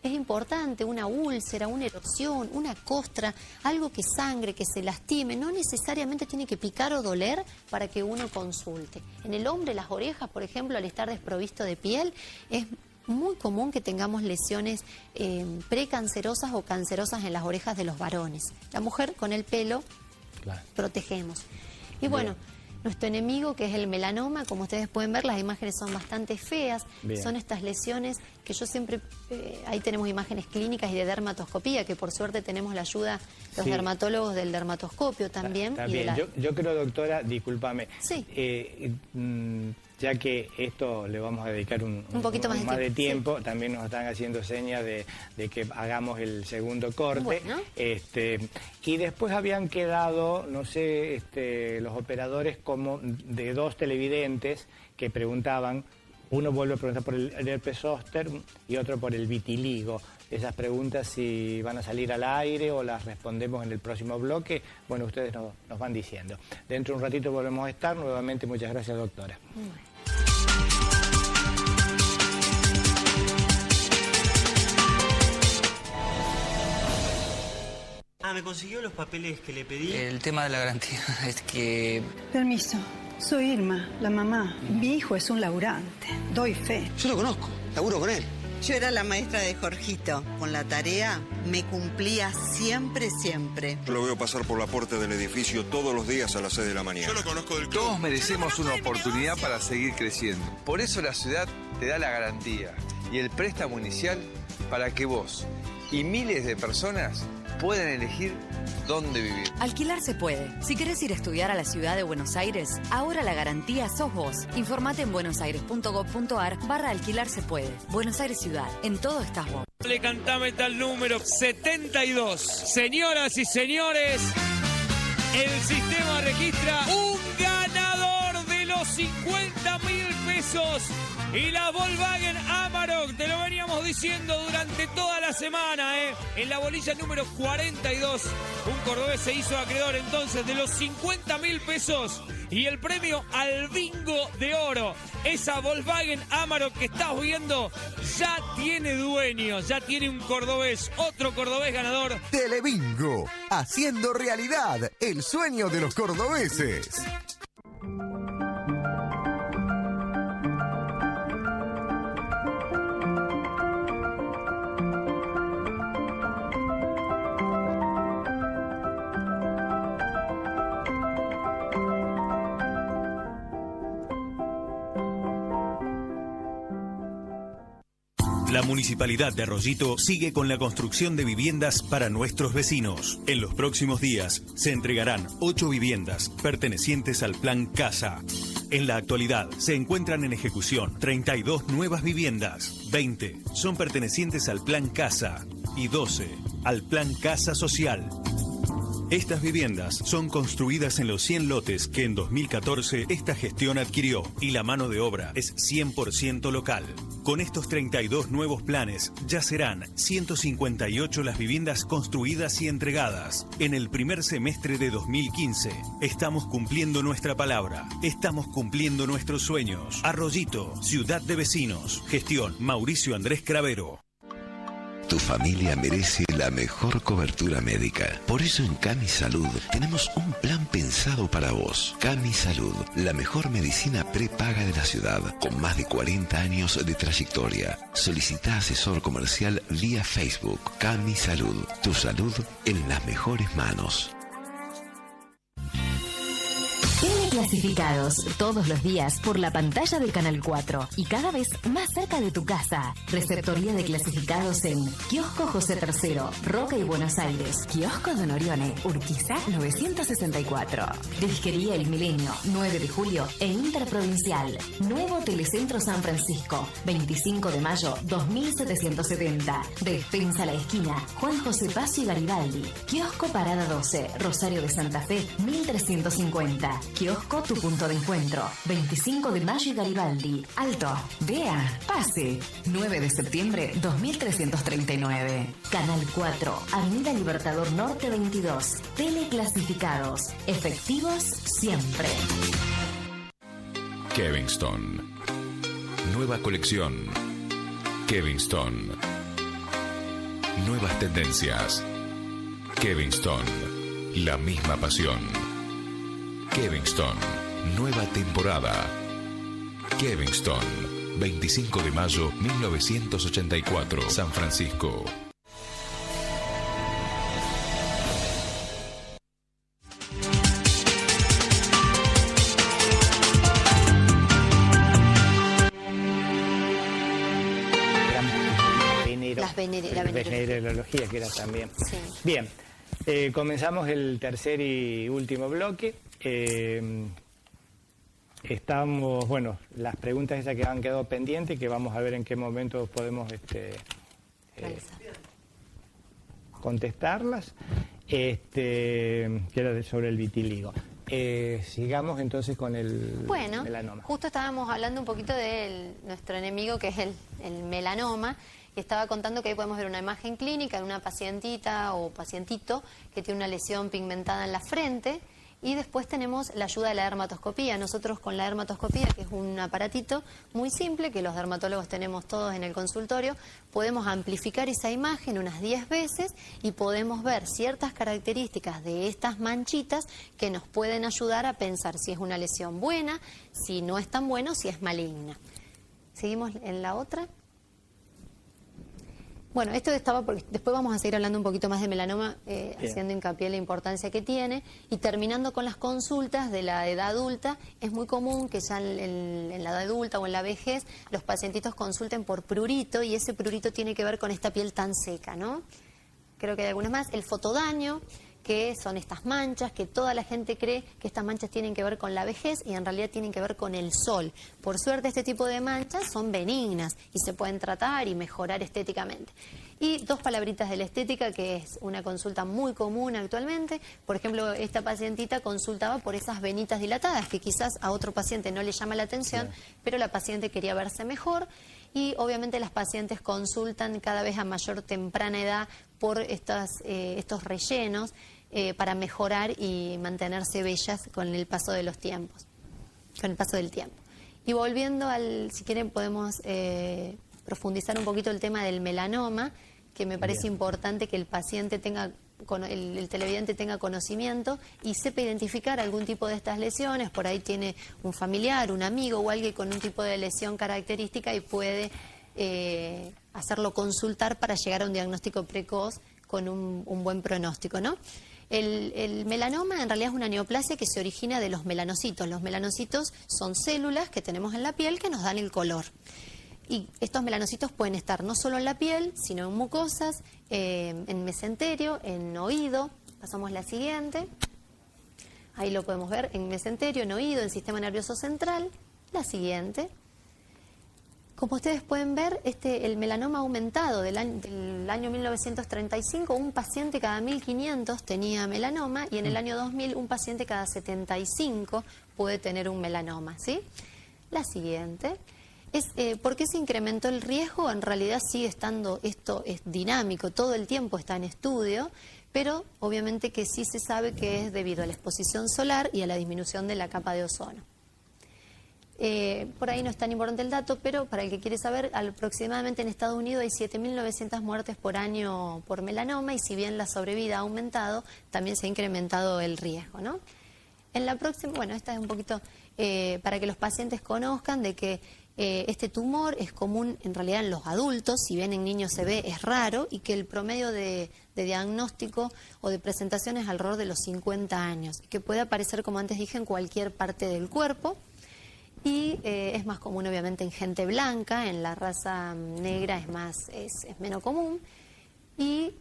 Es importante una úlcera, una erosión, una costra, algo que sangre, que se lastime. No necesariamente tiene que picar o doler para que uno consulte. En el hombre, las orejas, por ejemplo, al estar desprovisto de piel, es muy común que tengamos lesiones precancerosas o cancerosas en las orejas de los varones. La mujer, con el pelo, protegemos. Y bueno, nuestro enemigo, que es el melanoma, como ustedes pueden ver, las imágenes son bastante feas. Bien. Son estas lesiones que yo siempre... ahí tenemos imágenes clínicas y de dermatoscopía, que por suerte tenemos la ayuda de los dermatólogos del dermatoscopio también. Yo creo, doctora, discúlpame, ya que esto le vamos a dedicar un poquito más de tiempo, también nos están haciendo señas de que hagamos el segundo corte. Bueno. Y después habían quedado, no sé, los operadores como de 2 televidentes que preguntaban, uno vuelve a preguntar por el herpes zóster y otro por el vitiligo. Esas preguntas, si van a salir al aire o las respondemos en el próximo bloque, bueno, ustedes nos van diciendo. Dentro de un ratito volvemos a estar. Nuevamente, muchas gracias, doctora. ¿Me consiguió los papeles que le pedí? El tema de la garantía es que... Permiso. Soy Irma, la mamá. Mi hijo es un laburante. Doy fe. Yo lo conozco. Laburo con él. Yo era la maestra de Jorgito. Con la tarea me cumplía siempre, siempre. Yo lo veo pasar por la puerta del edificio todos los días a las 6 de la mañana. Yo lo conozco del club. Todos merecemos una oportunidad para seguir creciendo. Por eso la ciudad te da la garantía y el préstamo inicial para que vos y miles de personas puedan elegir dónde vivir. Alquilar se puede. Si querés ir a estudiar a la ciudad de Buenos Aires, ahora la garantía sos vos. Informate en buenosaires.gov.ar/alquilar se puede. Buenos Aires Ciudad. En todo estás vos. Le cantame tal número 72. Señoras y señores, el sistema registra un ganador de los 50.000 pesos. Y la Volkswagen Amarok, te lo veníamos diciendo durante toda la semana, En la bolilla número 42, un cordobés se hizo acreedor entonces de los 50.000 pesos y el premio al bingo de oro. Esa Volkswagen Amarok que estás viendo ya tiene dueño, ya tiene un cordobés, otro cordobés ganador. Telebingo, haciendo realidad el sueño de los cordobeses. La Municipalidad de Arroyito sigue con la construcción de viviendas para nuestros vecinos. En los próximos días se entregarán 8 viviendas pertenecientes al Plan Casa. En la actualidad se encuentran en ejecución 32 nuevas viviendas. 20 son pertenecientes al Plan Casa y 12 al Plan Casa Social. Estas viviendas son construidas en los 100 lotes que en 2014 esta gestión adquirió y la mano de obra es 100% local. Con estos 32 nuevos planes ya serán 158 las viviendas construidas y entregadas. En el primer semestre de 2015 estamos cumpliendo nuestra palabra, estamos cumpliendo nuestros sueños. Arroyito, ciudad de vecinos. Gestión Mauricio Andrés Cravero. Tu familia merece la mejor cobertura médica. Por eso en Cami Salud tenemos un plan pensado para vos. Cami Salud, la mejor medicina prepaga de la ciudad, con más de 40 años de trayectoria. Solicita asesor comercial vía Facebook. Cami Salud, tu salud en las mejores manos. Teleclasificados, todos los días por la pantalla del Canal 4 y cada vez más cerca de tu casa. Receptoría de clasificados en Kiosco José III, Roca y Buenos Aires. Kiosco Don Orione, Urquiza 964. Disquería El Milenio, 9 de julio e Interprovincial. Nuevo Telecentro San Francisco, 25 de mayo 2770. Despensa La Esquina, Juan José Paz y Garibaldi. Kiosco Parada 12, Rosario de Santa Fe 1350. Kiosco Tu Punto de Encuentro, 25 de mayo y Garibaldi. Alto, vea, pase. 9 de septiembre 2339. Canal 4, Avenida Libertador Norte 22. Teleclasificados, efectivos siempre. Kevingston. Nueva colección. Kevingston. Nuevas tendencias. Kevingston. La misma pasión. Kevingston. Nueva temporada. Kevingston. 25 de mayo 1984. San Francisco. La venerología, que era también. Sí. Bien, comenzamos el tercer y último bloque. Estamos, bueno, las preguntas esas que han quedado pendientes, que vamos a ver en qué momento podemos contestarlas, que era sobre el vitiligo. Sigamos entonces con el melanoma. Justo estábamos hablando un poquito de nuestro enemigo, que es el melanoma, y estaba contando que ahí podemos ver una imagen clínica de una pacientita o pacientito que tiene una lesión pigmentada en la frente, y después tenemos la ayuda de la dermatoscopía. Nosotros con la dermatoscopía, que es un aparatito muy simple que los dermatólogos tenemos todos en el consultorio, podemos amplificar esa imagen unas 10 veces y podemos ver ciertas características de estas manchitas que nos pueden ayudar a pensar si es una lesión buena, si no es tan bueno, si es maligna. ¿Seguimos en la otra? Bueno, esto estaba porque después vamos a seguir hablando un poquito más de melanoma, haciendo hincapié en la importancia que tiene, y terminando con las consultas de la edad adulta. Es muy común que ya en la edad adulta o en la vejez los pacientitos consulten por prurito, y ese prurito tiene que ver con esta piel tan seca, ¿no? Creo que hay algunas más. El fotodaño, que son estas manchas, que toda la gente cree que estas manchas tienen que ver con la vejez y en realidad tienen que ver con el sol. Por suerte este tipo de manchas son benignas y se pueden tratar y mejorar estéticamente. Y dos palabritas de la estética, que es una consulta muy común actualmente. Por ejemplo, esta pacientita consultaba por esas venitas dilatadas, que quizás a otro paciente no le llama la atención, pero la paciente quería verse mejor. Y obviamente las pacientes consultan cada vez a mayor temprana edad por estos rellenos para mejorar y mantenerse bellas con el paso de los tiempos, con el paso del tiempo. Y volviendo si quieren podemos profundizar un poquito el tema del melanoma, que me parece importante que el paciente tenga, el televidente tenga conocimiento y sepa identificar algún tipo de estas lesiones. Por ahí tiene un familiar, un amigo o alguien con un tipo de lesión característica y puede hacerlo consultar para llegar a un diagnóstico precoz con un buen pronóstico, ¿no? El melanoma en realidad es una neoplasia que se origina de los melanocitos. Los melanocitos son células que tenemos en la piel que nos dan el color. Y estos melanocitos pueden estar no solo en la piel, sino en mucosas, en mesenterio, en oído. Pasamos la siguiente. Ahí lo podemos ver en mesenterio, en oído, en sistema nervioso central. La siguiente. Como ustedes pueden ver, el melanoma ha aumentado del año 1935, un paciente cada 1500 tenía melanoma, y en el año 2000 un paciente cada 75 puede tener un melanoma, ¿sí? La siguiente. ¿Por qué se incrementó el riesgo? En realidad sigue estando, esto es dinámico, todo el tiempo está en estudio, pero obviamente que sí se sabe que es debido a la exposición solar y a la disminución de la capa de ozono. Por ahí no es tan importante el dato, pero para el que quiere saber, aproximadamente en Estados Unidos hay 7.900 muertes por año por melanoma, y si bien la sobrevida ha aumentado, también se ha incrementado el riesgo, ¿no? En la próxima, bueno, esta es un poquito para que los pacientes conozcan de que Este tumor es común en realidad en los adultos, si bien en niños se ve, es raro, y que el promedio de diagnóstico o de presentación es alrededor de los 50 años, que puede aparecer, como antes dije, en cualquier parte del cuerpo, y es más común obviamente en gente blanca, en la raza negra es menos común, y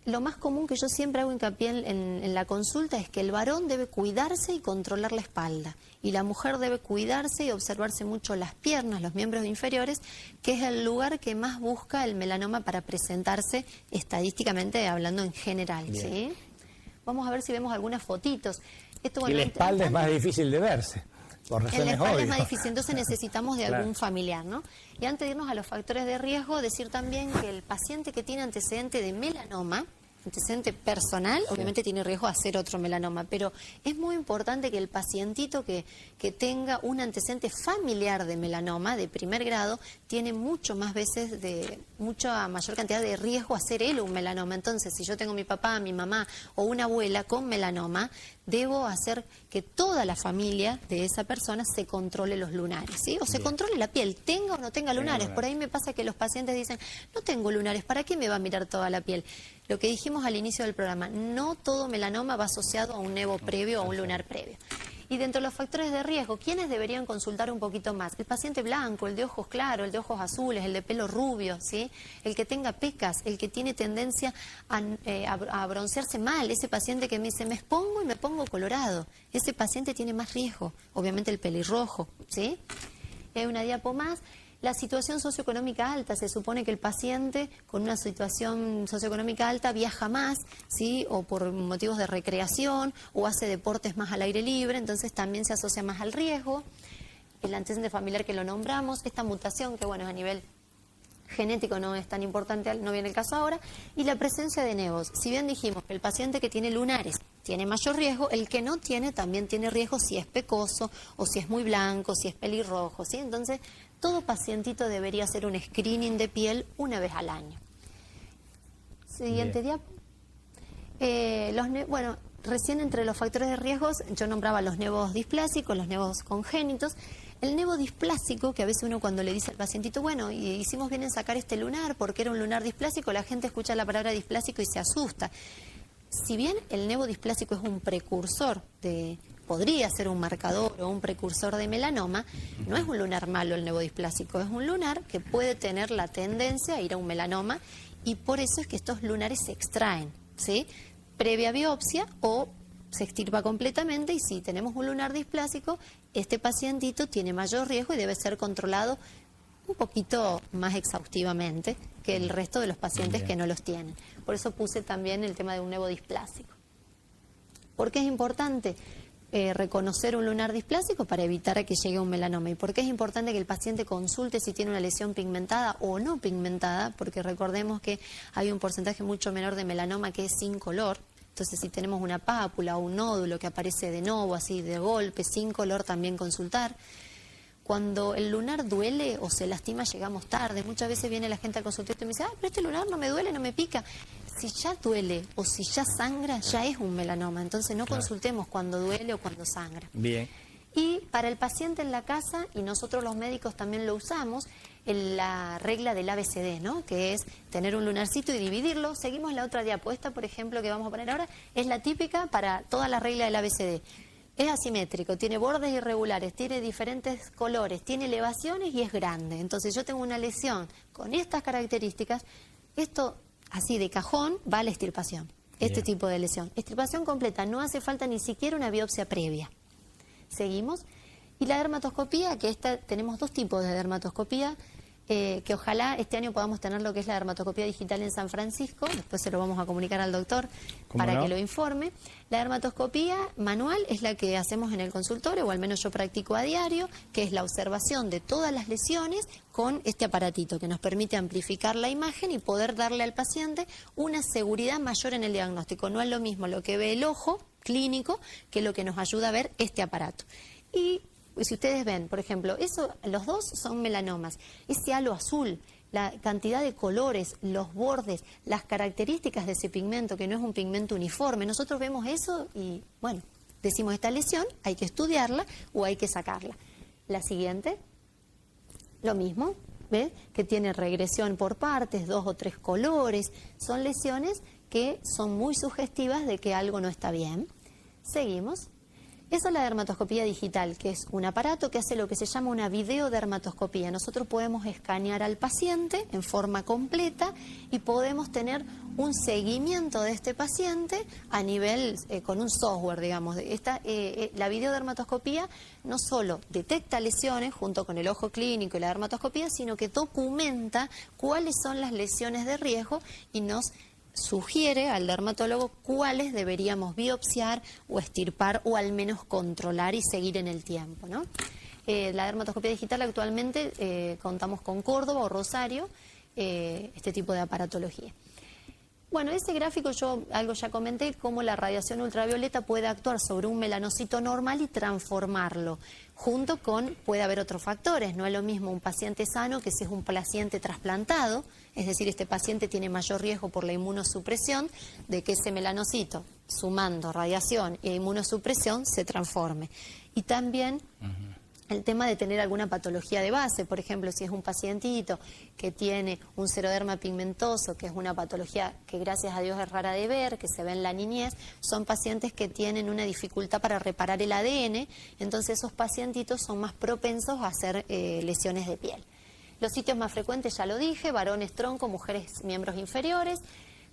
lo más común que yo siempre hago hincapié en la consulta es que el varón debe cuidarse y controlar la espalda, y la mujer debe cuidarse y observarse mucho las piernas, los miembros inferiores, que es el lugar que más busca el melanoma para presentarse estadísticamente hablando en general. ¿Sí? Vamos a ver si vemos algunas fotitos. Y la espalda es más difícil de verse. Por razones en la espalda obvias. es más difícil, entonces necesitamos de algún familiar, ¿no? Y antes de irnos a los factores de riesgo, decir también que el paciente que tiene antecedente de melanoma, antecedente personal, obviamente tiene riesgo de hacer otro melanoma, pero es muy importante que el pacientito que tenga un antecedente familiar de melanoma de primer grado tiene mucho más veces, mucha mayor cantidad de riesgo a hacer él un melanoma. Entonces, si yo tengo mi papá, mi mamá o una abuela con melanoma, debo hacer que toda la familia de esa persona se controle los lunares, ¿sí? O se controle la piel, tenga o no tenga lunares. Por ahí me pasa que los pacientes dicen, no tengo lunares, ¿para qué me va a mirar toda la piel? Lo que dijimos al inicio del programa, no todo melanoma va asociado a un nevo previo o a un lunar previo. Y dentro de los factores de riesgo, ¿quiénes deberían consultar un poquito más? El paciente blanco, el de ojos claros, el de ojos azules, el de pelo rubio, ¿sí? El que tenga pecas, el que tiene tendencia a broncearse mal, ese paciente que me dice, me expongo y me pongo colorado. Ese paciente tiene más riesgo, obviamente el pelirrojo, ¿sí? Y hay una diapo más. La situación socioeconómica alta, se supone que el paciente con una situación socioeconómica alta viaja más, ¿sí? O por motivos de recreación, o hace deportes más al aire libre, entonces también se asocia más al riesgo. El antecedente familiar que lo nombramos, esta mutación que bueno, a nivel genético no es tan importante, no viene el caso ahora, y la presencia de nevos. Si bien dijimos que el paciente que tiene lunares tiene mayor riesgo, el que no tiene también tiene riesgo si es pecoso, o si es muy blanco, si es pelirrojo, ¿sí? Entonces, todo pacientito debería hacer un screening de piel una vez al año. Siguiente diapo. Bueno, recién entre los factores de riesgos yo nombraba los nevos displásicos, los nevos congénitos. El nevo displásico, que a veces uno cuando le dice al pacientito, bueno, y hicimos bien en sacar este lunar porque era un lunar displásico, la gente escucha la palabra displásico y se asusta. Si bien el nevo displásico es un precursor podría ser un marcador o un precursor de melanoma, no es un lunar malo el nevo displásico, es un lunar que puede tener la tendencia a ir a un melanoma, y por eso es que estos lunares se extraen, ¿sí? Previa biopsia o se extirpa completamente, y si tenemos un lunar displásico, este pacientito tiene mayor riesgo y debe ser controlado un poquito más exhaustivamente que el resto de los pacientes que no los tienen. Por eso puse también el tema de un nevo displásico. ¿Por qué es importante reconocer un lunar displásico? Para evitar que llegue un melanoma. ¿Y por qué es importante que el paciente consulte si tiene una lesión pigmentada o no pigmentada? Porque recordemos que hay un porcentaje mucho menor de melanoma que es sin color. Entonces, si tenemos una pápula o un nódulo que aparece de nuevo, así de golpe, sin color, también consultar. Cuando el lunar duele o se lastima, llegamos tarde. Muchas veces viene la gente al consultorio y me dice, pero este lunar no me duele, no me pica. Si ya duele o si ya sangra, ya es un melanoma. Entonces no consultemos cuando duele o cuando sangra. Bien. Y para el paciente en la casa, y nosotros los médicos también lo usamos, la regla del ABCD, ¿no? Que es tener un lunarcito y dividirlo. Seguimos la otra diapuesta, por ejemplo, que vamos a poner ahora, es la típica para toda la regla del ABCD. Es asimétrico, tiene bordes irregulares, tiene diferentes colores, tiene elevaciones y es grande. Entonces yo tengo una lesión con estas características, esto así de cajón va a la extirpación, este tipo de lesión. Extirpación completa, no hace falta ni siquiera una biopsia previa. Seguimos. Y la dermatoscopía, que tenemos dos tipos de dermatoscopía, que ojalá este año podamos tener lo que es la dermatoscopía digital en San Francisco, después se lo vamos a comunicar al doctor para que lo informe. La dermatoscopía manual es la que hacemos en el consultorio, o al menos yo practico a diario, que es la observación de todas las lesiones con este aparatito que nos permite amplificar la imagen y poder darle al paciente una seguridad mayor en el diagnóstico. No es lo mismo lo que ve el ojo clínico que lo que nos ayuda a ver este aparato. Y si ustedes ven, por ejemplo, los dos son melanomas. Ese halo azul, la cantidad de colores, los bordes, las características de ese pigmento, que no es un pigmento uniforme, nosotros vemos eso y, bueno, decimos esta lesión, hay que estudiarla o hay que sacarla. La siguiente. lo mismo, ¿ves? Que tiene regresión por partes, 2 o 3 colores. Son lesiones que son muy sugestivas de que algo no está bien. Seguimos. Esa es la dermatoscopía digital, que es un aparato que hace lo que se llama una videodermatoscopía. Nosotros podemos escanear al paciente en forma completa y podemos tener un seguimiento de este paciente a nivel, con un software, digamos. La videodermatoscopía no solo detecta lesiones junto con el ojo clínico y la dermatoscopía, sino que documenta cuáles son las lesiones de riesgo y nos sugiere al dermatólogo cuáles deberíamos biopsiar o extirpar o al menos controlar y seguir en el tiempo, ¿no? La dermatoscopía digital actualmente contamos con Córdoba o Rosario, este tipo de aparatología. Bueno, ese gráfico yo algo ya comenté, cómo la radiación ultravioleta puede actuar sobre un melanocito normal y transformarlo, junto con, puede haber otros factores, no es lo mismo un paciente sano que si es un paciente trasplantado, es decir, este paciente tiene mayor riesgo por la inmunosupresión de que ese melanocito, sumando radiación e inmunosupresión, se transforme. Y también el tema de tener alguna patología de base, por ejemplo, si es un pacientito que tiene un xeroderma pigmentoso, que es una patología que gracias a Dios es rara de ver, que se ve en la niñez, son pacientes que tienen una dificultad para reparar el ADN, entonces esos pacientitos son más propensos a hacer lesiones de piel. Los sitios más frecuentes ya lo dije, varones tronco, mujeres miembros inferiores.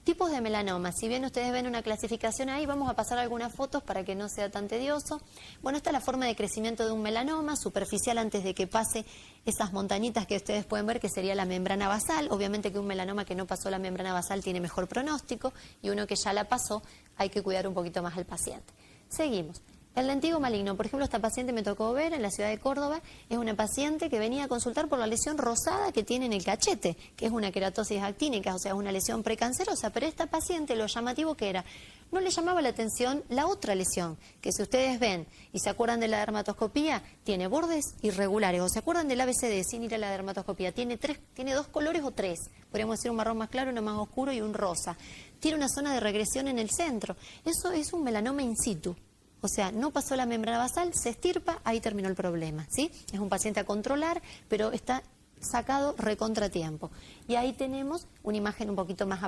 Tipos de melanoma, si bien ustedes ven una clasificación ahí, vamos a pasar algunas fotos para que no sea tan tedioso. Bueno, esta es la forma de crecimiento de un melanoma, superficial antes de que pase esas montañitas que ustedes pueden ver, que sería la membrana basal. Obviamente que un melanoma que no pasó la membrana basal tiene mejor pronóstico y uno que ya la pasó hay que cuidar un poquito más al paciente. Seguimos. El lentigo maligno, por ejemplo, esta paciente me tocó ver en la ciudad de Córdoba, es una paciente que venía a consultar por la lesión rosada que tiene en el cachete, que es una queratosis actínica, o sea, es una lesión precancerosa, pero esta paciente lo llamativo que era, no le llamaba la atención la otra lesión, que si ustedes ven y se acuerdan de la dermatoscopía, tiene bordes irregulares, o se acuerdan del ABCD sin ir a la dermatoscopía, tiene 2 colores o 3, podríamos decir un marrón más claro, uno más oscuro y un rosa. Tiene una zona de regresión en el centro, eso es un melanoma in situ. O sea, no pasó la membrana basal, se estirpa, ahí terminó el problema, ¿sí? Es un paciente a controlar, pero está sacado recontratiempo. Y ahí tenemos una imagen un poquito más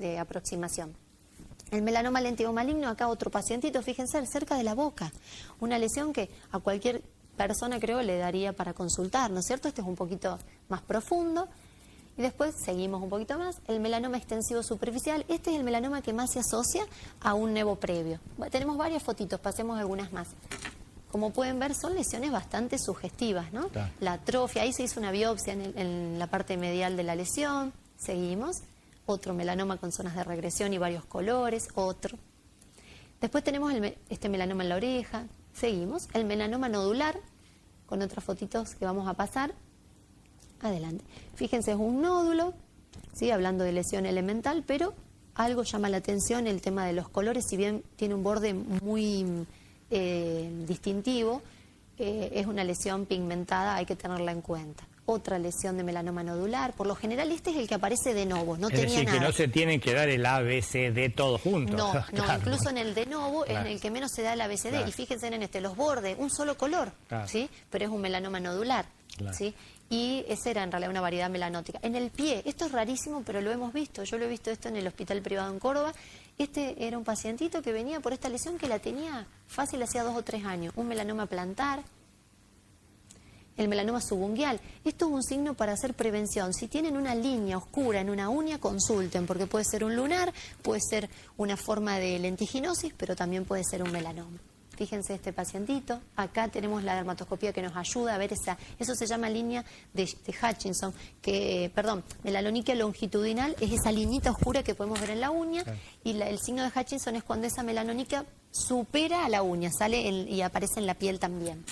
de aproximación. El melanoma lentigo maligno, acá otro pacientito, fíjense, cerca de la boca. Una lesión que a cualquier persona, creo, le daría para consultar, ¿no es cierto? Este es un poquito más profundo. Y después seguimos un poquito más, el melanoma extensivo superficial, este es el melanoma que más se asocia a un nevo previo. Bueno, tenemos varias fotitos, pasemos algunas más. Como pueden ver, son lesiones bastante sugestivas, ¿no? Claro. La atrofia, ahí se hizo una biopsia en la parte medial de la lesión, seguimos. Otro melanoma con zonas de regresión y varios colores, otro. Después tenemos este melanoma en la oreja, seguimos. El melanoma nodular, con otras fotitos que vamos a pasar. Adelante. Fíjense, es un nódulo, ¿sí? Hablando de lesión elemental, pero algo llama la atención el tema de los colores, si bien tiene un borde muy distintivo, es una lesión pigmentada, hay que tenerla en cuenta. Otra lesión de melanoma nodular, por lo general este es el que aparece de novo, no tenía nada. Es decir, que no se tienen que dar el ABCD todo junto. No, claro. Incluso en el de novo es en el que menos se da el ABCD, claro. Y fíjense en los bordes, un solo color, claro. ¿Sí? Pero es un melanoma nodular, claro. ¿Sí? Y esa era en realidad una variedad melanótica. En el pie, esto es rarísimo, pero lo hemos visto. Yo lo he visto esto en el hospital privado en Córdoba. Este era un pacientito que venía por esta lesión que la tenía fácil hacía 2 o 3 años. Un melanoma plantar, el melanoma subungual. Esto es un signo para hacer prevención. Si tienen una línea oscura en una uña, consulten, porque puede ser un lunar, puede ser una forma de lentiginosis, pero también puede ser un melanoma. Fíjense este pacientito, acá tenemos la dermatoscopía que nos ayuda a ver eso se llama línea de Hutchinson, melanoniquia longitudinal, es esa liñita oscura que podemos ver en la uña, claro. Y el signo de Hutchinson es cuando esa melanoniquia supera a la uña, sale y aparece en la piel también.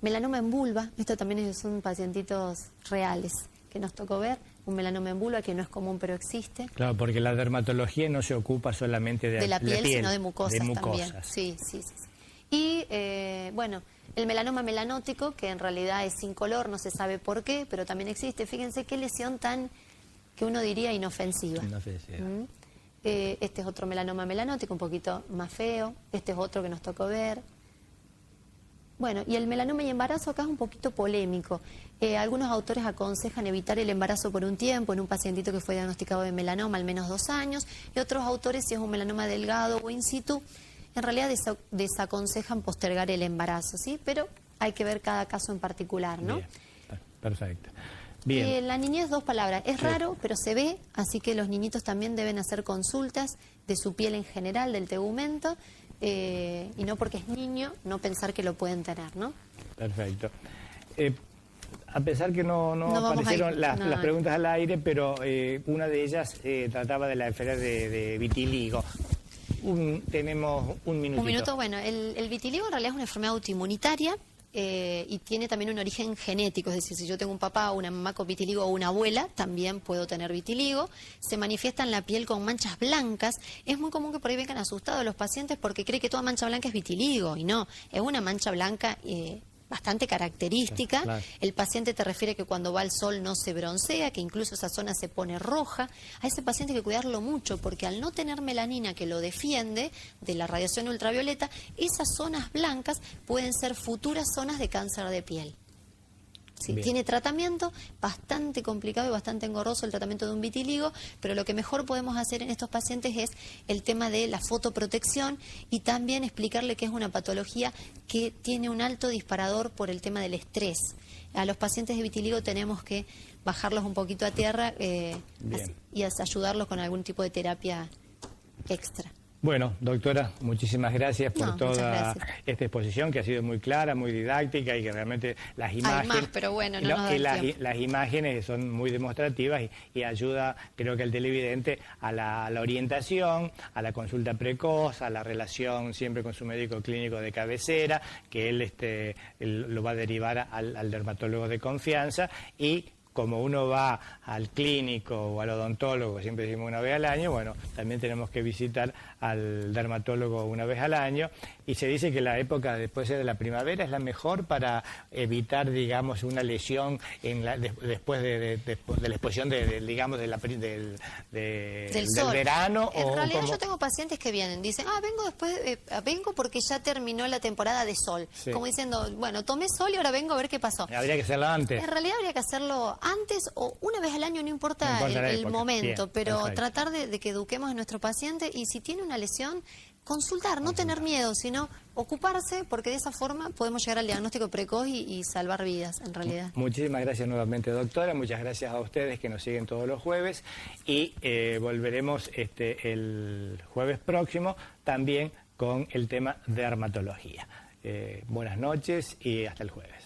Melanoma en vulva, esto también son pacientitos reales que nos tocó ver, un melanoma en vulva que no es común pero existe. Claro, porque la dermatología no se ocupa solamente de la piel, sino de mucosas también. Sí. Y bueno, el melanoma melanótico, que en realidad es sin color, no se sabe por qué, pero también existe. Fíjense qué lesión tan, que uno diría inofensiva. Este es otro melanoma melanótico, un poquito más feo. Este es otro que nos tocó ver. Bueno, y el melanoma y embarazo acá es un poquito polémico. Algunos autores aconsejan evitar el embarazo por un tiempo en un pacientito que fue diagnosticado de melanoma al menos 2 años, y otros autores, si es un melanoma delgado o in situ, en realidad desaconsejan postergar el embarazo, ¿sí? Pero hay que ver cada caso en particular, ¿no? Bien, perfecto. Bien. La niñez, 2 palabras. Es raro, pero se ve, así que los niñitos también deben hacer consultas de su piel en general, del tegumento, y no porque es niño, no pensar que lo pueden tener, ¿no? Perfecto. A pesar que no aparecieron las preguntas al aire, pero una de ellas trataba de la enfermedad de vitiligo. Tenemos un minutito. Un minuto, bueno, el vitiligo en realidad es una enfermedad autoinmunitaria y tiene también un origen genético, es decir, si yo tengo un papá o una mamá con vitiligo o una abuela, también puedo tener vitiligo. Se manifiesta en la piel con manchas blancas. Es muy común que por ahí vengan asustados los pacientes porque creen que toda mancha blanca es vitiligo, y no, es una mancha blanca bastante característica. Claro. El paciente te refiere que cuando va al sol no se broncea, que incluso esa zona se pone roja. A ese paciente hay que cuidarlo mucho porque al no tener melanina que lo defiende de la radiación ultravioleta, esas zonas blancas pueden ser futuras zonas de cáncer de piel. Sí, tiene tratamiento, bastante complicado y bastante engorroso el tratamiento de un vitiligo, pero lo que mejor podemos hacer en estos pacientes es el tema de la fotoprotección y también explicarle que es una patología que tiene un alto disparador por el tema del estrés. A los pacientes de vitiligo tenemos que bajarlos un poquito a tierra y ayudarlos con algún tipo de terapia extra. Bueno, doctora, muchísimas gracias por toda esta exposición que ha sido muy clara, muy didáctica y que realmente las imágenes... Hay más, pero bueno, no nos da el tiempo. Las imágenes son muy demostrativas y ayuda, creo que al televidente, a la orientación, a la consulta precoz, a la relación siempre con su médico clínico de cabecera, que él lo va a derivar al dermatólogo de confianza y... Como uno va al clínico o al odontólogo, siempre decimos una vez al año, bueno, también tenemos que visitar al dermatólogo una vez al año. Y se dice que la época después de la primavera es la mejor para evitar, digamos, una lesión después de la exposición del verano. En realidad yo tengo pacientes que vienen, dicen, vengo porque ya terminó la temporada de sol. Sí. Como diciendo, bueno, tomé sol y ahora vengo a ver qué pasó. Habría que hacerlo antes. En realidad habría que hacerlo antes o una vez al año, no importa el momento, bien, pero perfecto. Tratar de que eduquemos a nuestro paciente y si tiene una lesión, consultar, no tener miedo, sino ocuparse, porque de esa forma podemos llegar al diagnóstico precoz y salvar vidas, en realidad. Muchísimas gracias nuevamente, doctora. Muchas gracias a ustedes que nos siguen todos los jueves y volveremos el jueves próximo también con el tema de dermatología. Buenas noches y hasta el jueves.